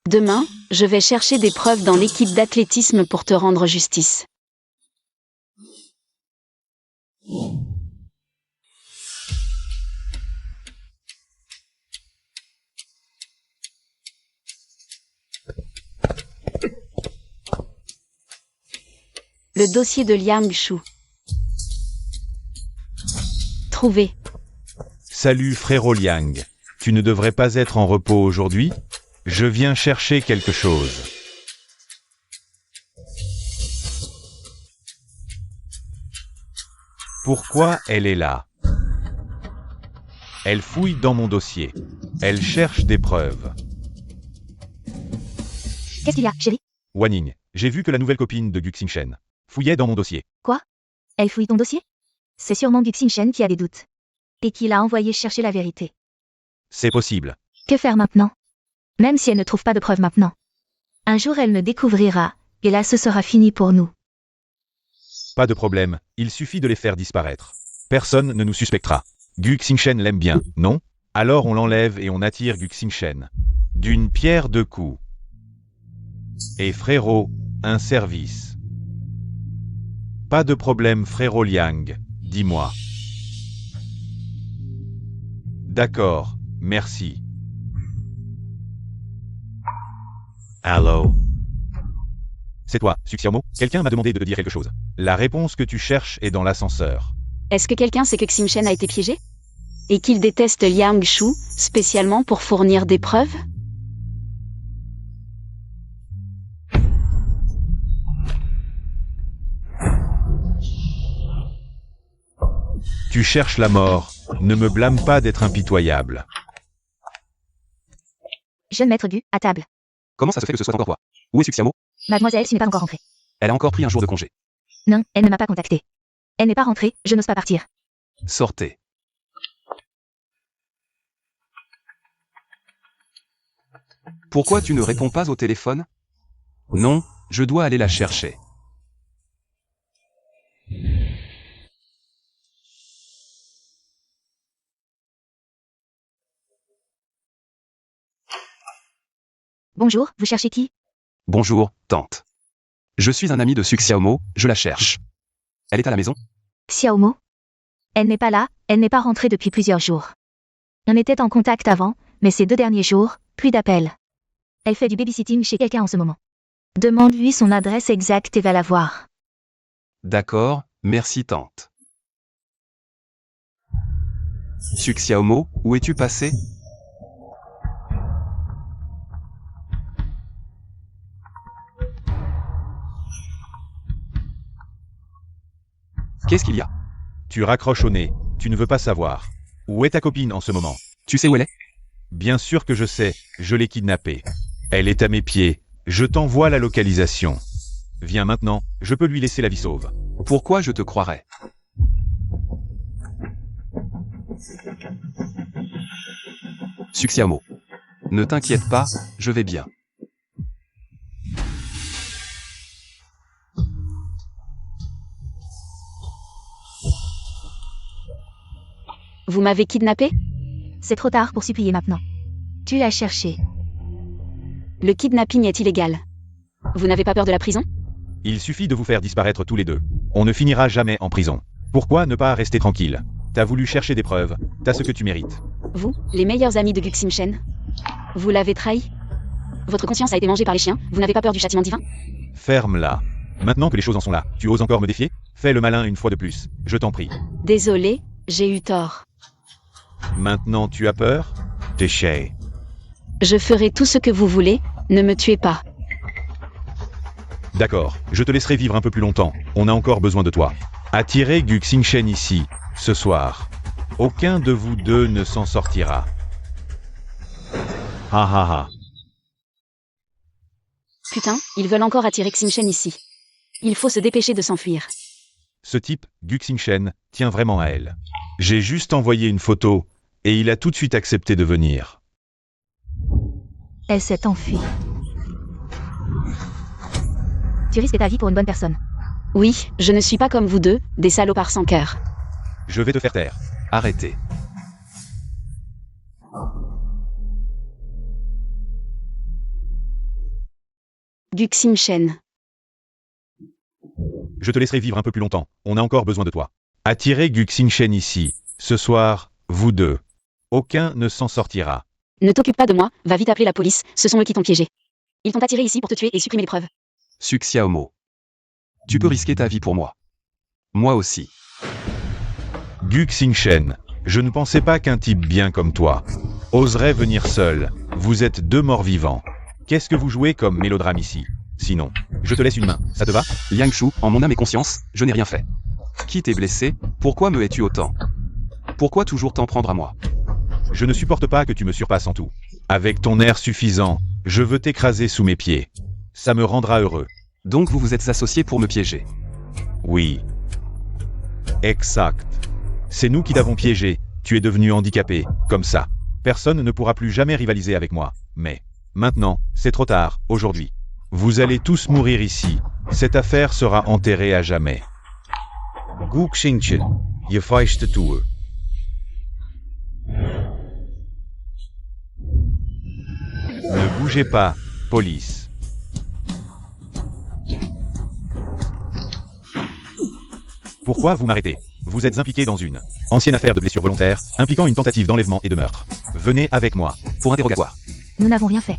Demain, je vais chercher des preuves dans l'équipe d'athlétisme pour te rendre justice. Le dossier de Liang Shu. Trouvé. Salut frérot Liang. Tu ne devrais pas être en repos aujourd'hui? Je viens chercher quelque chose. Pourquoi elle est là? Elle fouille dans mon dossier. Elle cherche des preuves. Qu'est-ce qu'il y a, chérie? Wanning, j'ai vu que la nouvelle copine de Guxing-Shen fouillait dans mon dossier. Quoi? Elle fouille ton dossier? C'est sûrement Guxing-Shen qui a des doutes. Et qui l'a envoyé chercher la vérité. C'est possible. Que faire maintenant? Même si elle ne trouve pas de preuves maintenant. Un jour elle ne découvrira, et là ce sera fini pour nous. Pas de problème, il suffit de les faire disparaître. Personne ne nous suspectera. Guxing-Shen l'aime bien, non? Alors on l'enlève et on attire Guxing-Shen. D'une pierre deux coups. Et frérot, un service. Pas de problème frérot Liang, dis-moi. D'accord, merci. Allô? C'est toi, Suxiaomo? Quelqu'un m'a demandé de te dire quelque chose. La réponse que tu cherches est dans l'ascenseur. Est-ce que quelqu'un sait que Guxing-Shen a été piégé? Et qu'il déteste Liang Shu, spécialement pour fournir des preuves? Tu cherches la mort, ne me blâme pas d'être impitoyable. Jeune maître Gu, à table. Comment ça se fait que ce soit encore toi? Où est Suxiaomo? Mademoiselle, tu n'es pas encore rentrée. Elle a encore pris un jour de congé. Non, elle ne m'a pas contacté. Elle n'est pas rentrée, je n'ose pas partir. Sortez. Pourquoi tu ne réponds pas au téléphone? Non, je dois aller la chercher. Bonjour, vous cherchez qui? Bonjour, tante. Je suis un ami de Suxiaomo, je la cherche. Elle est à la maison? Xiaomo? Elle n'est pas là, elle n'est pas rentrée depuis plusieurs jours. On était en contact avant, mais ces 2 derniers jours, plus d'appels. Elle fait du babysitting chez quelqu'un en ce moment. Demande-lui son adresse exacte et va la voir. D'accord, merci tante. Suxiaomo, où es-tu passé? Qu'est-ce qu'il y a? Tu raccroches au nez, tu ne veux pas savoir. Où est ta copine en ce moment? Tu sais où elle est? Bien sûr que je sais, je l'ai kidnappée. Elle est à mes pieds, je t'envoie la localisation. Viens maintenant, je peux lui laisser la vie sauve. Pourquoi je te croirais? Suxiaomo. Ne t'inquiète pas, je vais bien. Vous m'avez kidnappé? C'est trop tard pour supplier maintenant. Tu l'as cherché. Le kidnapping est illégal. Vous n'avez pas peur de la prison? Il suffit de vous faire disparaître tous les deux. On ne finira jamais en prison. Pourquoi ne pas rester tranquille? T'as voulu chercher des preuves, t'as ce que tu mérites. Vous, les meilleurs amis de Guxin Shen? Vous l'avez trahi? Votre conscience a été mangée par les chiens, vous n'avez pas peur du châtiment divin? Ferme-la. Maintenant que les choses en sont là, tu oses encore me défier? Fais le malin une fois de plus, je t'en prie. Désolé, j'ai eu tort. Maintenant tu as peur? Déchet. Je ferai tout ce que vous voulez, ne me tuez pas. D'accord, je te laisserai vivre un peu plus longtemps, on a encore besoin de toi. Attirez Guxin Shen ici, ce soir. Aucun de vous deux ne s'en sortira. Ha ha ha. Putain, ils veulent encore attirer Xin Shen ici. Il faut se dépêcher de s'enfuir. Ce type, Guxin Shen, tient vraiment à elle. J'ai juste envoyé une photo, et il a tout de suite accepté de venir. Elle s'est enfuie. Tu risques ta vie pour une bonne personne. Oui, je ne suis pas comme vous deux, des salopards sans cœur. Je vais te faire taire. Arrêtez. Guxin Shen. Je te laisserai vivre un peu plus longtemps, on a encore besoin de toi. Attirez Guxin Shen ici, ce soir, vous deux. Aucun ne s'en sortira. Ne t'occupe pas de moi, va vite appeler la police, ce sont eux qui t'ont piégé. Ils t'ont attiré ici pour te tuer et supprimer les preuves. Suxiaomo. Tu peux risquer ta vie pour moi. Moi aussi. Guxin Shen, je ne pensais pas qu'un type bien comme toi oserait venir seul. Vous êtes deux morts vivants. Qu'est-ce que vous jouez comme mélodrame ici? Sinon, je te laisse une main, ça te va? Liangshu, en mon âme et conscience, je n'ai rien fait. Qui t'est blessé? Pourquoi me hais-tu autant? Pourquoi toujours t'en prendre à moi? Je ne supporte pas que tu me surpasses en tout. Avec ton air suffisant, je veux t'écraser sous mes pieds. Ça me rendra heureux. Donc vous vous êtes associés pour me piéger? Oui. Exact. C'est nous qui t'avons piégé, tu es devenu handicapé, comme ça. Personne ne pourra plus jamais rivaliser avec moi. Mais, maintenant, c'est trop tard, aujourd'hui. Vous allez tous mourir ici. Cette affaire sera enterrée à jamais. Guxin Shen, je feiste toe. Ne bougez pas, police. Pourquoi vous m'arrêtez? Vous êtes impliqué dans une ancienne affaire de blessure volontaire, impliquant une tentative d'enlèvement et de meurtre. Venez avec moi. Pour interrogatoire. Nous n'avons rien fait.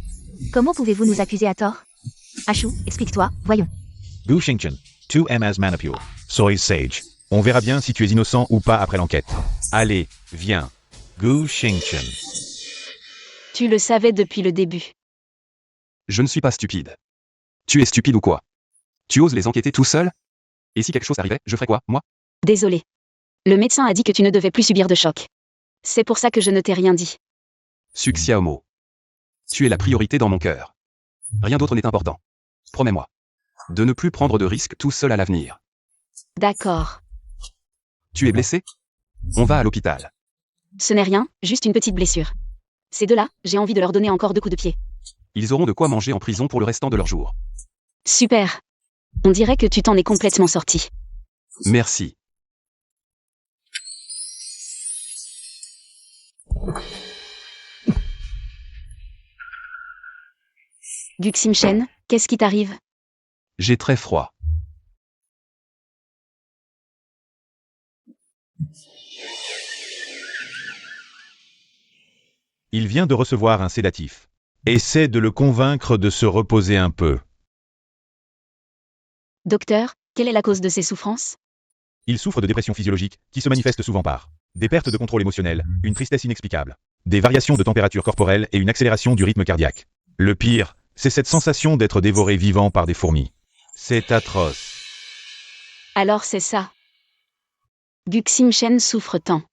Comment pouvez-vous nous accuser à tort? Ashu, explique-toi, voyons. Guxin Shen, 2M Manipule. Soy Sage. On verra bien si tu es innocent ou pas après l'enquête. Allez, viens. Guxin Shen. Tu le savais depuis le début. Je ne suis pas stupide. Tu es stupide ou quoi? Tu oses les enquêter tout seul? Et si quelque chose arrivait, je ferais quoi, moi? Désolé. Le médecin a dit que tu ne devais plus subir de choc. C'est pour ça que je ne t'ai rien dit. Suxiaomo. Tu es la priorité dans mon cœur. Rien d'autre n'est important. Promets-moi. De ne plus prendre de risques tout seul à l'avenir. D'accord. Tu es blessé? On va à l'hôpital. Ce n'est rien, juste une petite blessure. Ces deux-là, j'ai envie de leur donner encore 2 coups de pied. Ils auront de quoi manger en prison pour le restant de leur jour. Super. On dirait que tu t'en es complètement sorti. Merci. Guximchen, qu'est-ce qui t'arrive? J'ai très froid. Il vient de recevoir un sédatif. Essaie de le convaincre de se reposer un peu. Docteur, quelle est la cause de ces souffrances? Il souffre de dépression physiologique, qui se manifeste souvent par des pertes de contrôle émotionnel, une tristesse inexplicable, des variations de température corporelle et une accélération du rythme cardiaque. Le pire, c'est cette sensation d'être dévoré vivant par des fourmis. C'est atroce. Alors c'est ça. Guximchen souffre tant.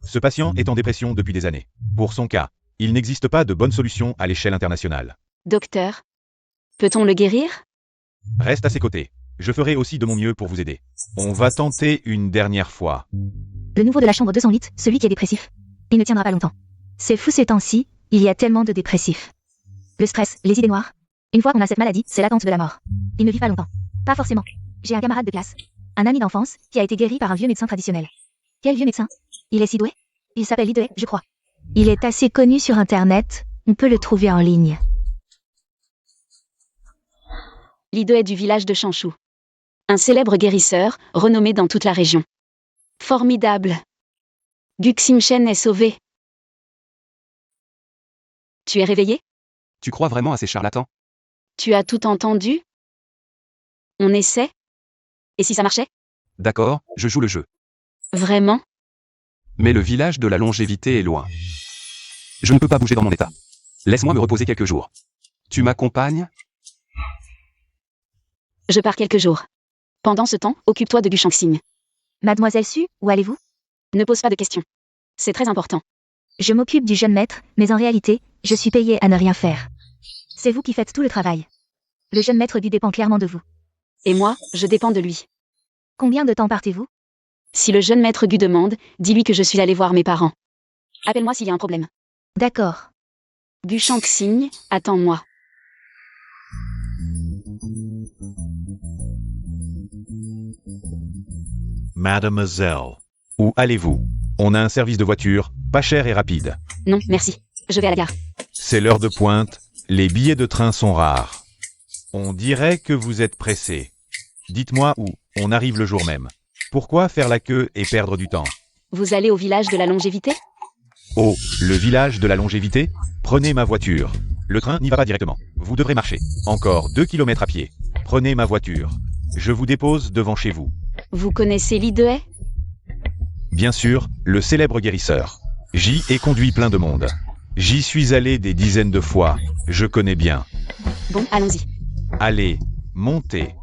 Ce patient est en dépression depuis des années. Pour son cas, il n'existe pas de bonne solution à l'échelle internationale. Docteur, peut-on le guérir? Reste à ses côtés. Je ferai aussi de mon mieux pour vous aider. On va tenter une dernière fois. Le nouveau de la chambre 208, celui qui est dépressif. Il ne tiendra pas longtemps. C'est fou ces temps-ci, il y a tellement de dépressifs. Le stress, les idées noires. Une fois qu'on a cette maladie, c'est l'attente de la mort. Il ne vit pas longtemps. Pas forcément. J'ai un camarade de classe, un ami d'enfance, qui a été guéri par un vieux médecin traditionnel. Quel vieux médecin? Il est si doué? Il s'appelle Lidoué, je crois. Il est assez connu sur Internet, on peut le trouver en ligne. Lidoué du village de Chanchou. Un célèbre guérisseur, renommé dans toute la région. Formidable. Guximchen est sauvé. Tu es réveillé? Tu crois vraiment à ces charlatans? Tu as tout entendu? On essaie? Et si ça marchait? D'accord, je joue le jeu. Vraiment? Mais le village de la longévité est loin. Je ne peux pas bouger dans mon état. Laisse-moi me reposer quelques jours. Tu m'accompagnes? Je pars quelques jours. Pendant ce temps, occupe-toi de Gushangxing. Mademoiselle Su, où allez-vous? Ne pose pas de questions. C'est très important. Je m'occupe du jeune maître, mais en réalité, je suis payée à ne rien faire. C'est vous qui faites tout le travail. Le jeune maître Gu dépend clairement de vous. Et moi, je dépends de lui. Combien de temps partez-vous? Si le jeune maître Gu demande, dis-lui que je suis allé voir mes parents. Appelle-moi s'il y a un problème. D'accord. Gushangxing, attends-moi. Mademoiselle. Où allez-vous? On a un service de voiture, pas cher et rapide. Non, merci. Je vais à la gare. C'est l'heure de pointe, les billets de train sont rares. On dirait que vous êtes pressé. Dites-moi où, on arrive le jour même. Pourquoi faire la queue et perdre du temps? Vous allez au village de la longévité? Oh, le village de la longévité? Prenez ma voiture. Le train n'y va pas directement. Vous devrez marcher. Encore 2 kilomètres à pied. Prenez ma voiture. Je vous dépose devant chez vous. Vous connaissez Lidoué? Bien sûr, le célèbre guérisseur. J'y ai conduit plein de monde. J'y suis allé des dizaines de fois. Je connais bien. Bon, allons-y. Allez, montez.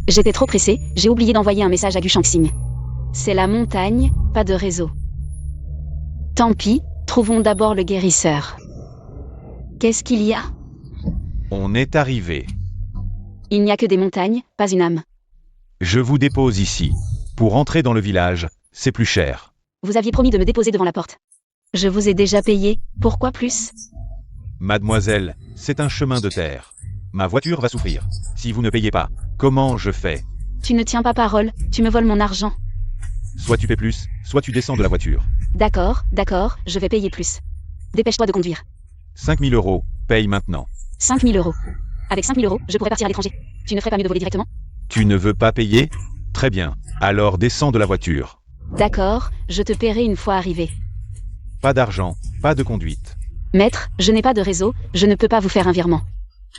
J'étais trop pressée, j'ai oublié d'envoyer un message à Gushangxing. C'est la montagne, pas de réseau. Tant pis, trouvons d'abord le guérisseur. Qu'est-ce qu'il y a? On est arrivé. Il n'y a que des montagnes, pas une âme. Je vous dépose ici. Pour entrer dans le village, c'est plus cher. Vous aviez promis de me déposer devant la porte. Je vous ai déjà payé, pourquoi plus? Mademoiselle, c'est un chemin de terre. Ma voiture va souffrir. Si vous ne payez pas, comment je fais? Tu ne tiens pas parole, tu me voles mon argent. Soit tu paies plus, soit tu descends de la voiture. D'accord, je vais payer plus. Dépêche-toi de conduire. 5 000 €, paye maintenant. 5 000 €. Avec 5 000 €, je pourrais partir à l'étranger. Tu ne ferais pas mieux de voler directement? Tu ne veux pas payer? Très bien, alors descends de la voiture. D'accord, je te paierai une fois arrivé. Pas d'argent, pas de conduite. Maître, je n'ai pas de réseau, je ne peux pas vous faire un virement.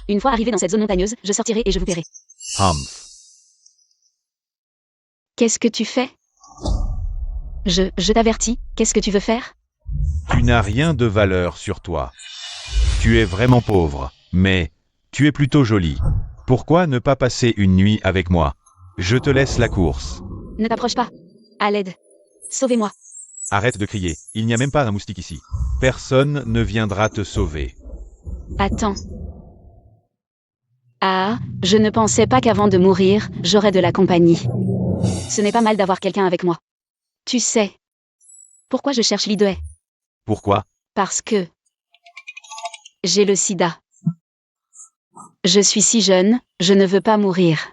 Une fois arrivé dans cette zone montagneuse, je sortirai et je vous paierai. Humph. Qu'est-ce que tu fais? Je t'avertis, qu'est-ce que tu veux faire? Tu n'as rien de valeur sur toi. Tu es vraiment pauvre, mais tu es plutôt jolie. Pourquoi ne pas passer une nuit avec moi? Je te laisse la course. Ne t'approche pas. À l'aide. Sauvez-moi. Arrête de crier, il n'y a même pas un moustique ici. Personne ne viendra te sauver. Attends. Ah, je ne pensais pas qu'avant de mourir, j'aurais de la compagnie. Ce n'est pas mal d'avoir quelqu'un avec moi. Tu sais. Pourquoi je cherche Lidway? Pourquoi? Parce que j'ai le sida. Je suis si jeune, je ne veux pas mourir.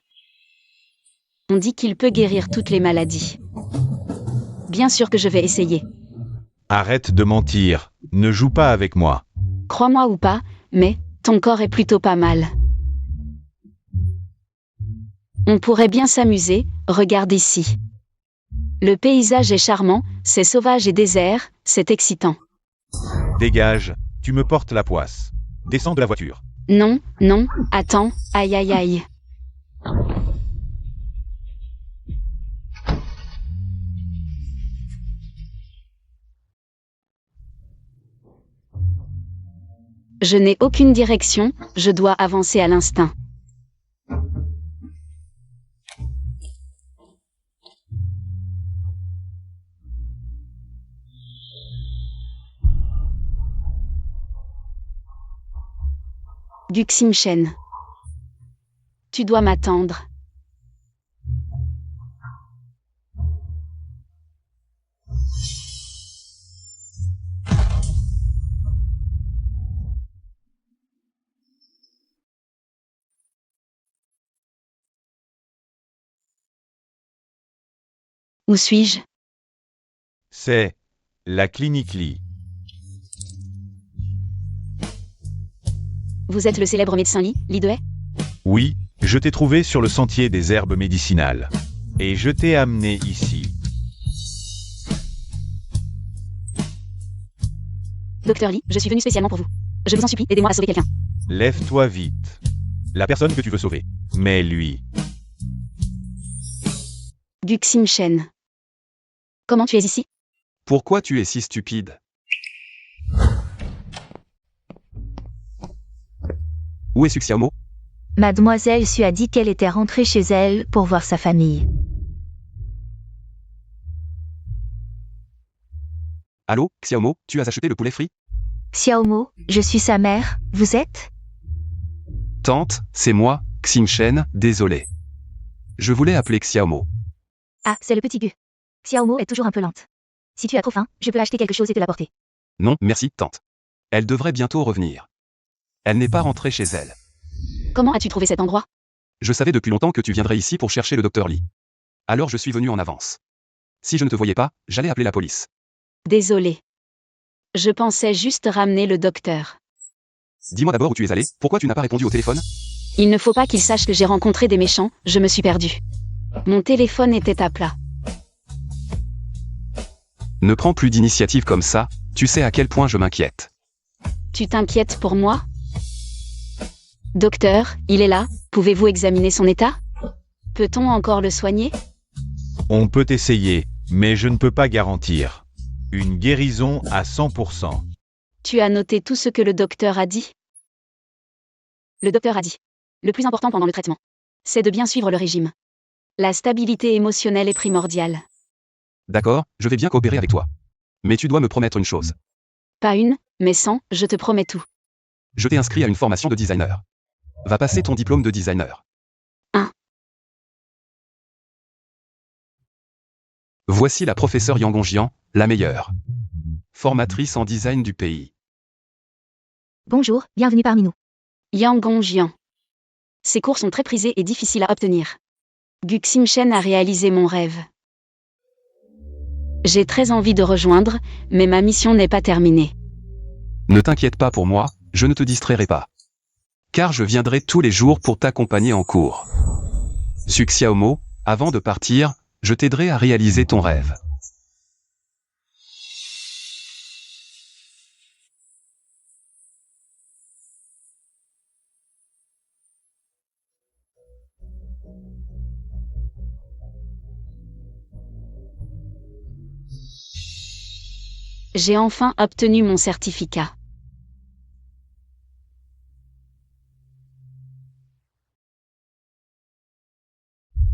On dit qu'il peut guérir toutes les maladies. Bien sûr que je vais essayer. Arrête de mentir. Ne joue pas avec moi. Crois-moi ou pas, mais ton corps est plutôt pas mal. On pourrait bien s'amuser, regarde ici. Le paysage est charmant, c'est sauvage et désert, c'est excitant. Dégage, tu me portes la poisse. Descends de la voiture. Non, non, attends, aïe aïe aïe. Je n'ai aucune direction, je dois avancer à l'instinct. Guximchen. Tu dois m'attendre. Où suis-je? C'est la clinique Lee. Vous êtes le célèbre médecin Lee, Lidway? Oui, je t'ai trouvé sur le sentier des herbes médicinales. Et je t'ai amené ici. Docteur Lee, je suis venu spécialement pour vous. Je vous en supplie, aidez-moi à sauver quelqu'un. Lève-toi vite. La personne que tu veux sauver. Mais lui. Guximchen. Comment tu es ici? Pourquoi tu es si stupide? Où est Suxiaomo? Mademoiselle Su a dit qu'elle était rentrée chez elle pour voir sa famille. Allô, Xiaomo, tu as acheté le poulet frit? Xiaomo, je suis sa mère, vous êtes? Tante, c'est moi, Ximchen, désolé. Je voulais appeler Xiaomo. Ah, c'est le petit Gu. Xiaomo est toujours un peu lente. Si tu as trop faim, je peux acheter quelque chose et te l'apporter. Non, merci, tante. Elle devrait bientôt revenir. Elle n'est pas rentrée chez elle. Comment as-tu trouvé cet endroit? Je savais depuis longtemps que tu viendrais ici pour chercher le docteur Lee. Alors je suis venu en avance. Si je ne te voyais pas, j'allais appeler la police. Désolé. Je pensais juste ramener le docteur. Dis-moi d'abord où tu es allé, pourquoi tu n'as pas répondu au téléphone? Il ne faut pas qu'il sache que j'ai rencontré des méchants, je me suis perdu. Mon téléphone était à plat. Ne prends plus d'initiative comme ça, tu sais à quel point je m'inquiète. Tu t'inquiètes pour moi? Docteur, il est là, pouvez-vous examiner son état? Peut-on encore le soigner? On peut essayer, mais je ne peux pas garantir. Une guérison à 100%. Tu as noté tout ce que le docteur a dit? Le docteur a dit. Le plus important pendant le traitement, c'est de bien suivre le régime. La stabilité émotionnelle est primordiale. D'accord, je vais bien coopérer avec toi. Mais tu dois me promettre une chose. Pas une, mais 100, je te promets tout. Je t'ai inscrit à une formation de designer. Va passer ton diplôme de designer. Voici la professeure Yang Gongjian, la meilleure. Formatrice en design du pays. Bonjour, bienvenue parmi nous. Yang Gongjian. Ces cours sont très prisés et difficiles à obtenir. Guximchen a réalisé mon rêve. J'ai très envie de rejoindre, mais ma mission n'est pas terminée. Ne t'inquiète pas pour moi, je ne te distrairai pas. Car je viendrai tous les jours pour t'accompagner en cours. Suxiaomo, avant de partir, je t'aiderai à réaliser ton rêve. J'ai enfin obtenu mon certificat.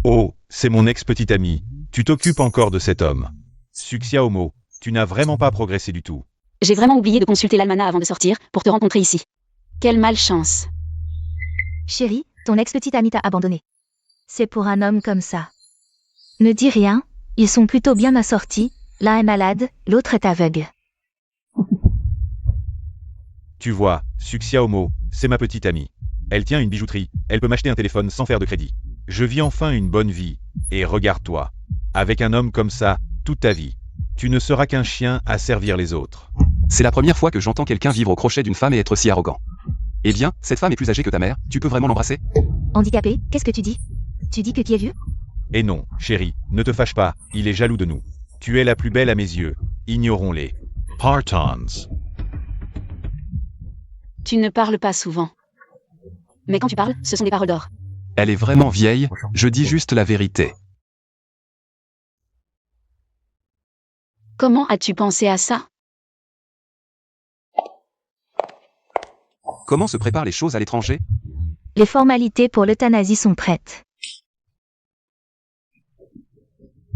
Oh, c'est mon ex-petit ami. Tu t'occupes encore de cet homme. Suxiaomo, tu n'as vraiment pas progressé du tout. J'ai vraiment oublié de consulter l'almanach avant de sortir, pour te rencontrer ici. Quelle malchance. Chérie, Ton ex-petite amie t'a abandonné. C'est pour un homme comme ça. Ne dis rien, ils sont plutôt bien assortis, l'un est malade, l'autre est aveugle. Tu vois, Suxia Homo, c'est ma petite amie. Elle tient une bijouterie, elle peut m'acheter un téléphone sans faire de crédit. Je vis enfin une bonne vie, et regarde-toi. Avec un homme comme ça, toute ta vie. Tu ne seras qu'un chien à servir les autres. C'est la première fois que j'entends quelqu'un vivre au crochet d'une femme et être si arrogant. Eh bien, cette femme est plus âgée que ta mère, tu peux vraiment l'embrasser? Handicapé, qu'est-ce que tu dis? Tu dis que qui est vieux? Et non, chérie, ne te fâche pas, il est jaloux de nous. Tu es la plus belle à mes yeux, ignorons-les. Partons. Tu ne parles pas souvent. Mais quand tu parles, ce sont des paroles d'or. Elle est vraiment vieille, je dis juste la vérité. Comment as-tu pensé à ça? Comment se préparent les choses à l'étranger? Les formalités pour l'euthanasie sont prêtes.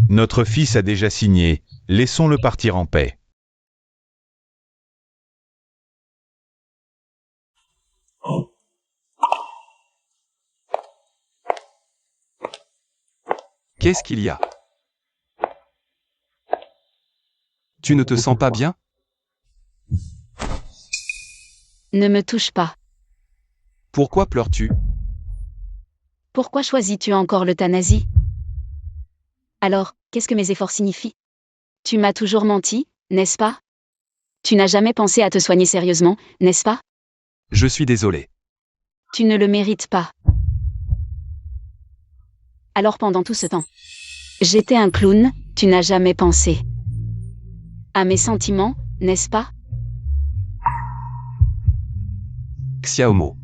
Notre fils a déjà signé, laissons-le partir en paix. Qu'est-ce qu'il y a? Tu ne te sens pas bien? Ne me touche pas. Pourquoi pleures-tu? Pourquoi choisis-tu encore l'euthanasie? Alors, qu'est-ce que mes efforts signifient? Tu m'as toujours menti, n'est-ce pas? Tu n'as jamais pensé à te soigner sérieusement, n'est-ce pas? Je suis désolé. Tu ne le mérites pas. Alors pendant tout ce temps, j'étais un clown, tu n'as jamais pensé à mes sentiments, n'est-ce pas? Xiaomo.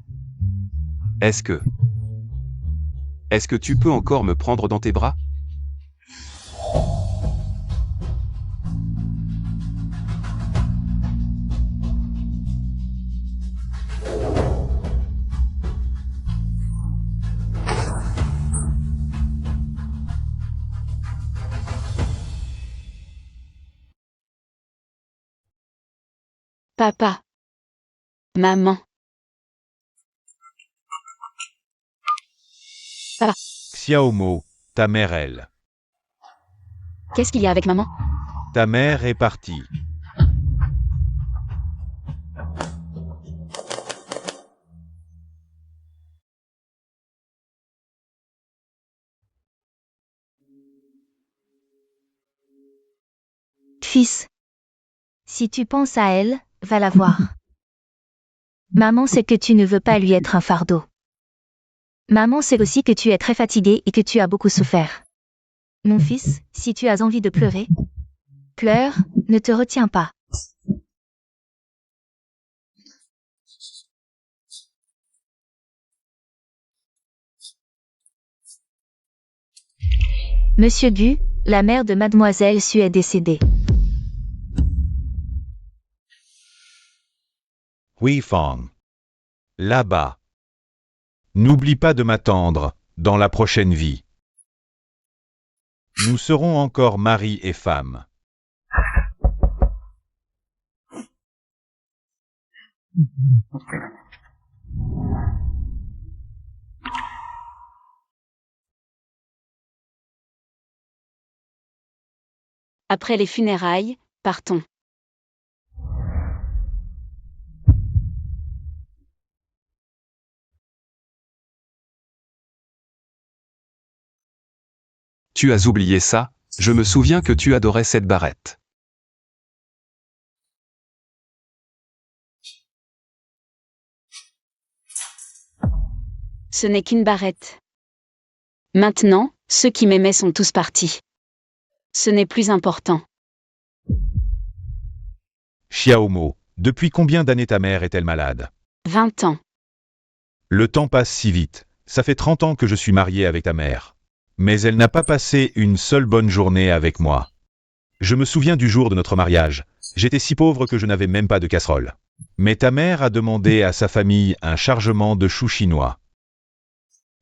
Est-ce que tu peux encore me prendre dans tes bras? Papa. Maman. Xiaomo, ta mère elle. Qu'est-ce qu'il y a avec maman? Ta mère est partie. Fils. Si tu penses à elle, va la voir. Maman sait que tu ne veux pas lui être un fardeau. Maman sait aussi que tu es très fatigué et que tu as beaucoup souffert. Mon fils, si tu as envie de pleurer, pleure, ne te retiens pas. Monsieur Gu, la mère de Mademoiselle Su est décédée. Hui Fang. Là-bas. N'oublie pas de m'attendre, dans la prochaine vie. Nous serons encore mari et femme. Après les funérailles, partons. Tu as oublié ça, je me souviens que tu adorais cette barrette. Ce n'est qu'une barrette. Maintenant, ceux qui m'aimaient sont tous partis. Ce n'est plus important. Xiaomo, depuis combien d'années ta mère est-elle malade? 20 ans. Le temps passe si vite. Ça fait 30 ans que je suis marié avec ta mère. Mais elle n'a pas passé une seule bonne journée avec moi. Je me souviens du jour de notre mariage. J'étais si pauvre que je n'avais même pas de casserole. Mais ta mère a demandé à sa famille un chargement de choux chinois.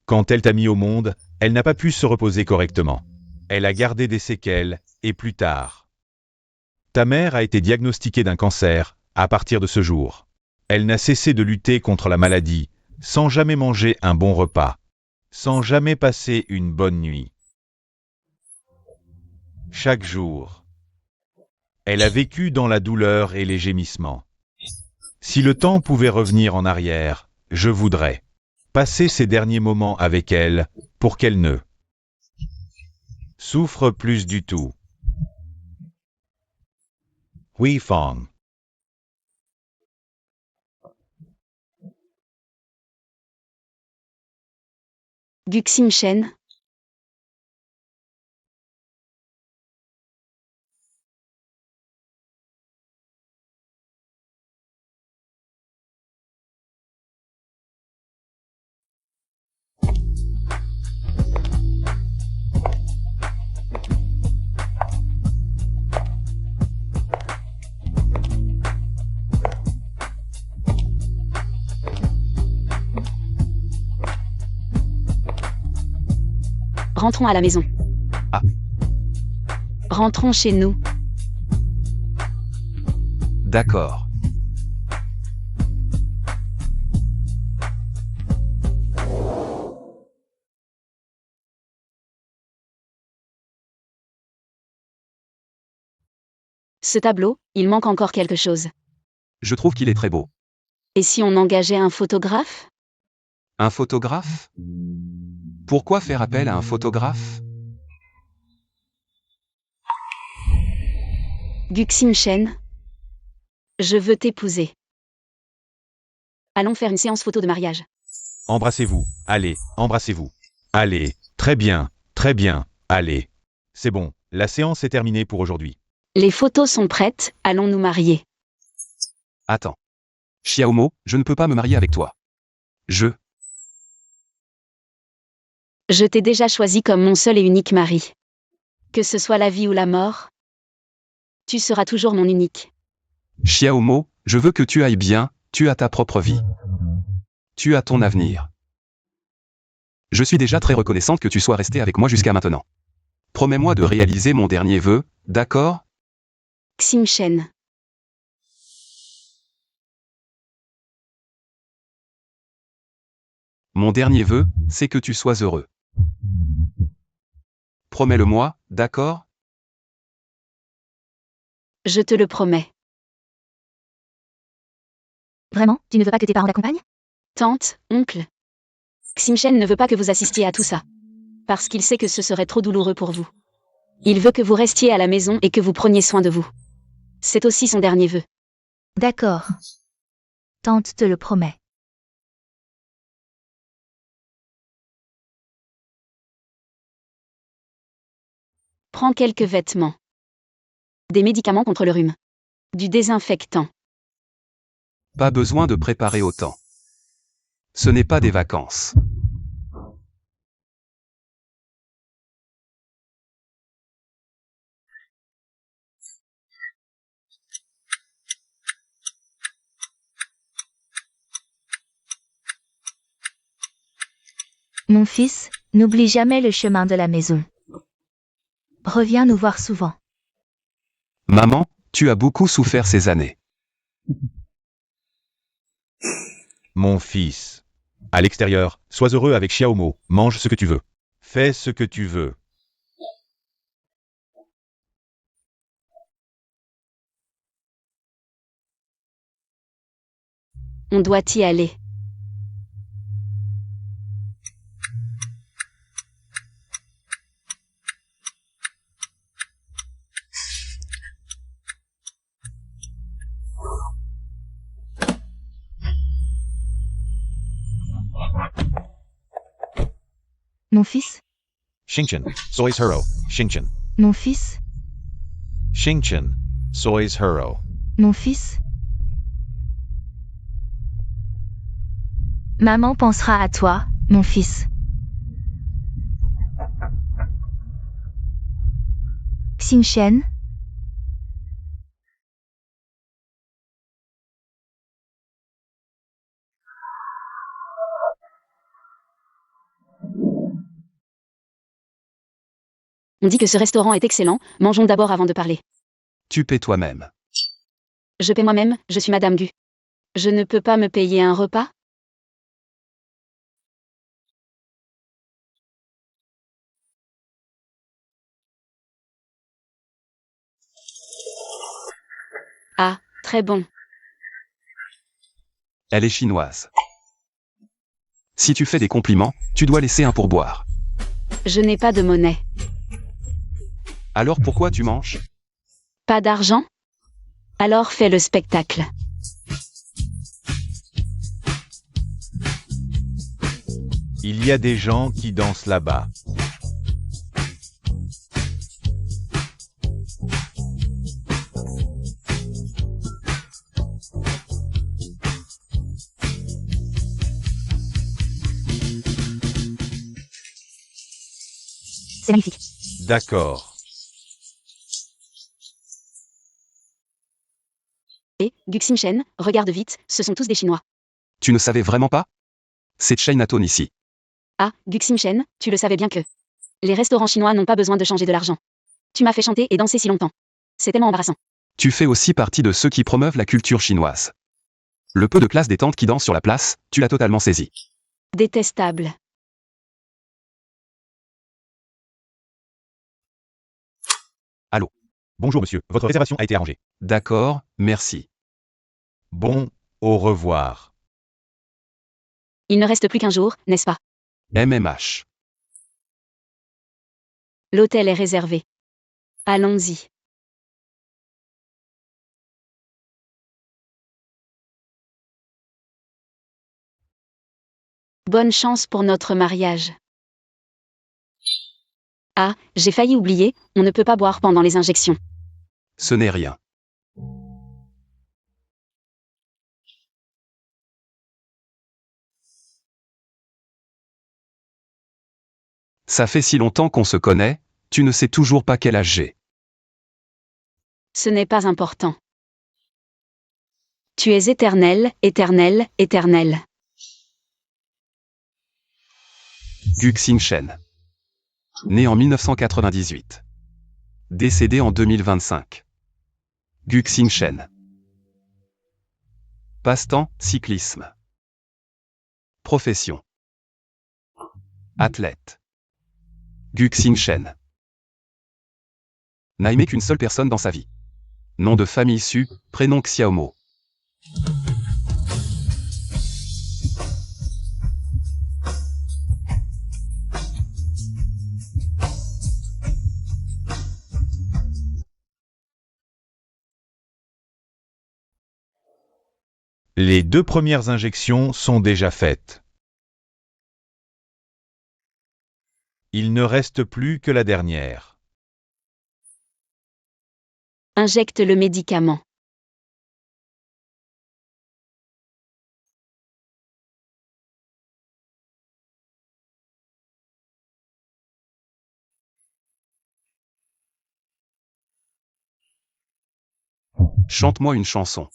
Quand elle t'a mis au monde, elle n'a pas pu se reposer correctement. Elle a gardé des séquelles, et plus tard. Ta mère a été diagnostiquée d'un cancer, à partir de ce jour. Elle n'a cessé de lutter contre la maladie, sans jamais manger un bon repas, sans jamais passer une bonne nuit. Chaque jour, elle a vécu dans la douleur et les gémissements. Si le temps pouvait revenir en arrière, je voudrais passer ces derniers moments avec elle pour qu'elle ne souffre plus du tout. Hui Fong. Gu Xingchen. Rentrons à la maison. Ah. Rentrons chez nous. D'accord. Ce tableau, il manque encore quelque chose. Je trouve qu'il est très beau. Et si on engageait un photographe? Un photographe? Pourquoi faire appel à un photographe? Gu Xingchen. Je veux t'épouser. Allons faire une séance photo de mariage. Embrassez-vous, allez, embrassez-vous. Allez, très bien, allez. C'est bon, la séance est terminée pour aujourd'hui. Les photos sont prêtes, allons nous marier. Attends. Xiaomo, je ne peux pas me marier avec toi. Je t'ai déjà choisi comme mon seul et unique mari. Que ce soit la vie ou la mort, tu seras toujours mon unique. Xiaomo, je veux que tu ailles bien, tu as ta propre vie. Tu as ton avenir. Je suis déjà très reconnaissante que tu sois resté avec moi jusqu'à maintenant. Promets-moi de réaliser mon dernier vœu, d'accord? Xingchen. Mon dernier vœu, c'est que tu sois heureux. Promets-le-moi, d'accord? Je te le promets. Vraiment, tu ne veux pas que tes parents t'accompagnent? Tante, oncle. Xingchen ne veut pas que vous assistiez à tout ça. Parce qu'il sait que ce serait trop douloureux pour vous. Il veut que vous restiez à la maison et que vous preniez soin de vous. C'est aussi son dernier vœu. D'accord. Tante te le promet. Prends quelques vêtements. Des médicaments contre le rhume. Du désinfectant. Pas besoin de préparer autant. Ce n'est pas des vacances. Mon fils, n'oublie jamais le chemin de la maison. Reviens nous voir souvent. Maman, tu as beaucoup souffert ces années. Mon fils. À l'extérieur, sois heureux avec Xiaomo, mange ce que tu veux. Fais ce que tu veux. On doit y aller. Mon fils, Xingchen, sois hero, Xingchen. mon fils, Xingchen, sois hero. mon fils. Maman pensera à toi, mon fils. Xingchen. On dit que ce restaurant est excellent, mangeons d'abord avant de parler. Tu paies toi-même. Je paie moi-même, je suis Madame Gu. Je ne peux pas me payer un repas? Ah, très bon. Elle est chinoise. Si tu fais des compliments, tu dois laisser un pourboire. Je n'ai pas de monnaie. Alors pourquoi tu manges? Pas d'argent? Alors fais le spectacle. Il y a des gens qui dansent là-bas. C'est magnifique. D'accord. Et, Guxin Shen, regarde vite, ce sont tous des Chinois. Tu ne savais vraiment pas? C'est Chinatown ici. Ah, Guxin Shen, tu le savais bien que... Les restaurants chinois n'ont pas besoin de changer de l'argent. Tu m'as fait chanter et danser si longtemps. C'est tellement embarrassant. Tu fais aussi partie de ceux qui promeuvent la culture chinoise. Le peu de classe des tantes qui dansent sur la place, tu l'as totalement saisi. Détestable. Bonjour monsieur, votre réservation a été arrangée. D'accord, merci. Bon, au revoir. Il ne reste plus qu'un jour, n'est-ce pas? MMH. L'hôtel est réservé. Allons-y. Bonne chance pour notre mariage. Ah, j'ai failli oublier, on ne peut pas boire pendant les injections. Ce n'est rien. Ça fait si longtemps qu'on se connaît, tu ne sais toujours pas quel âge j'ai. Ce n'est pas important. Tu es éternel, éternel, éternel. Guxin Shen. Né en 1998. Décédé en 2025. Guxin Shen. Passe-temps, cyclisme. Profession. Athlète. Guxin Shen. N'a aimé qu'une seule personne dans sa vie. Nom de famille Su, prénom Xiaomo. Les 2 premières injections sont déjà faites. Il ne reste plus que la dernière. Injecte le médicament. Chante-moi une chanson.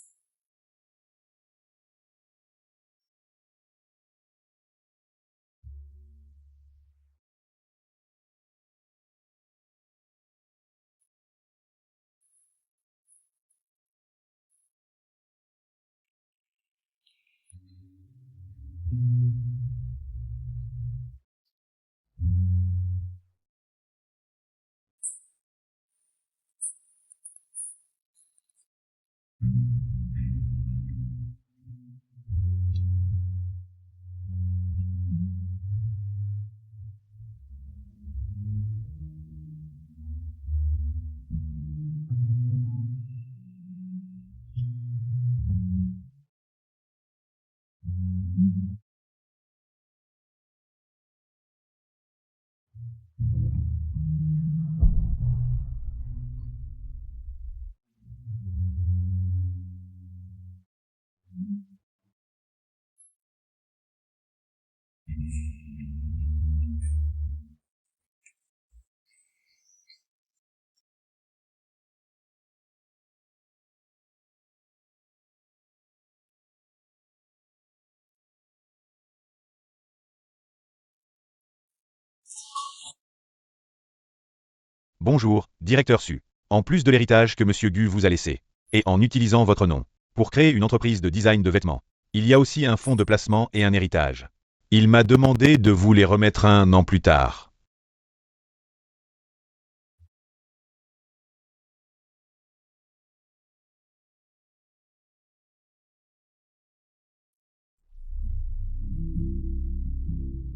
Bonjour, directeur Su. En plus de l'héritage que monsieur Gu vous a laissé, et en utilisant votre nom, pour créer une entreprise de design de vêtements, il y a aussi un fonds de placement et un héritage. Il m'a demandé de vous les remettre 1 an plus tard.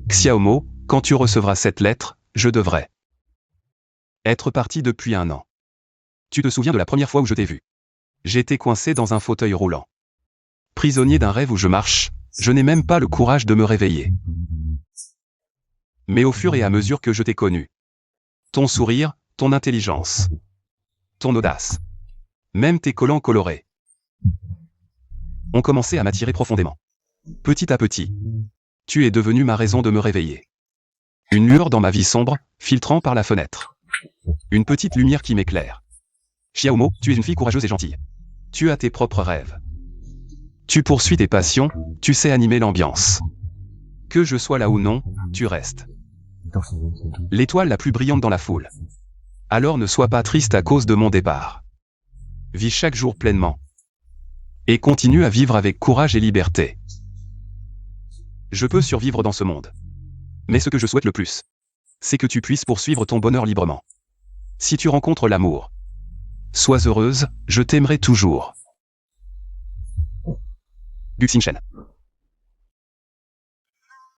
Xiaomo, quand tu recevras cette lettre, je devrais être parti depuis 1 an. Tu te souviens de la première fois où je t'ai vu? J'étais coincé dans un fauteuil roulant. Prisonnier d'un rêve où je marche, je n'ai même pas le courage de me réveiller. Mais au fur et à mesure que je t'ai connu, ton sourire, ton intelligence, ton audace, même tes collants colorés, ont commencé à m'attirer profondément. Petit à petit, tu es devenu ma raison de me réveiller. Une lueur dans ma vie sombre, filtrant par la fenêtre. Une petite lumière qui m'éclaire. Xiaomo, tu es une fille courageuse et gentille. Tu as tes propres rêves. Tu poursuis tes passions, tu sais animer l'ambiance. Que je sois là ou non, tu restes l'étoile la plus brillante dans la foule. Alors ne sois pas triste à cause de mon départ. Vis chaque jour pleinement. Et continue à vivre avec courage et liberté. Je peux survivre dans ce monde. Mais ce que je souhaite le plus, c'est que tu puisses poursuivre ton bonheur librement. Si tu rencontres l'amour, sois heureuse, je t'aimerai toujours. Gu Xingchen.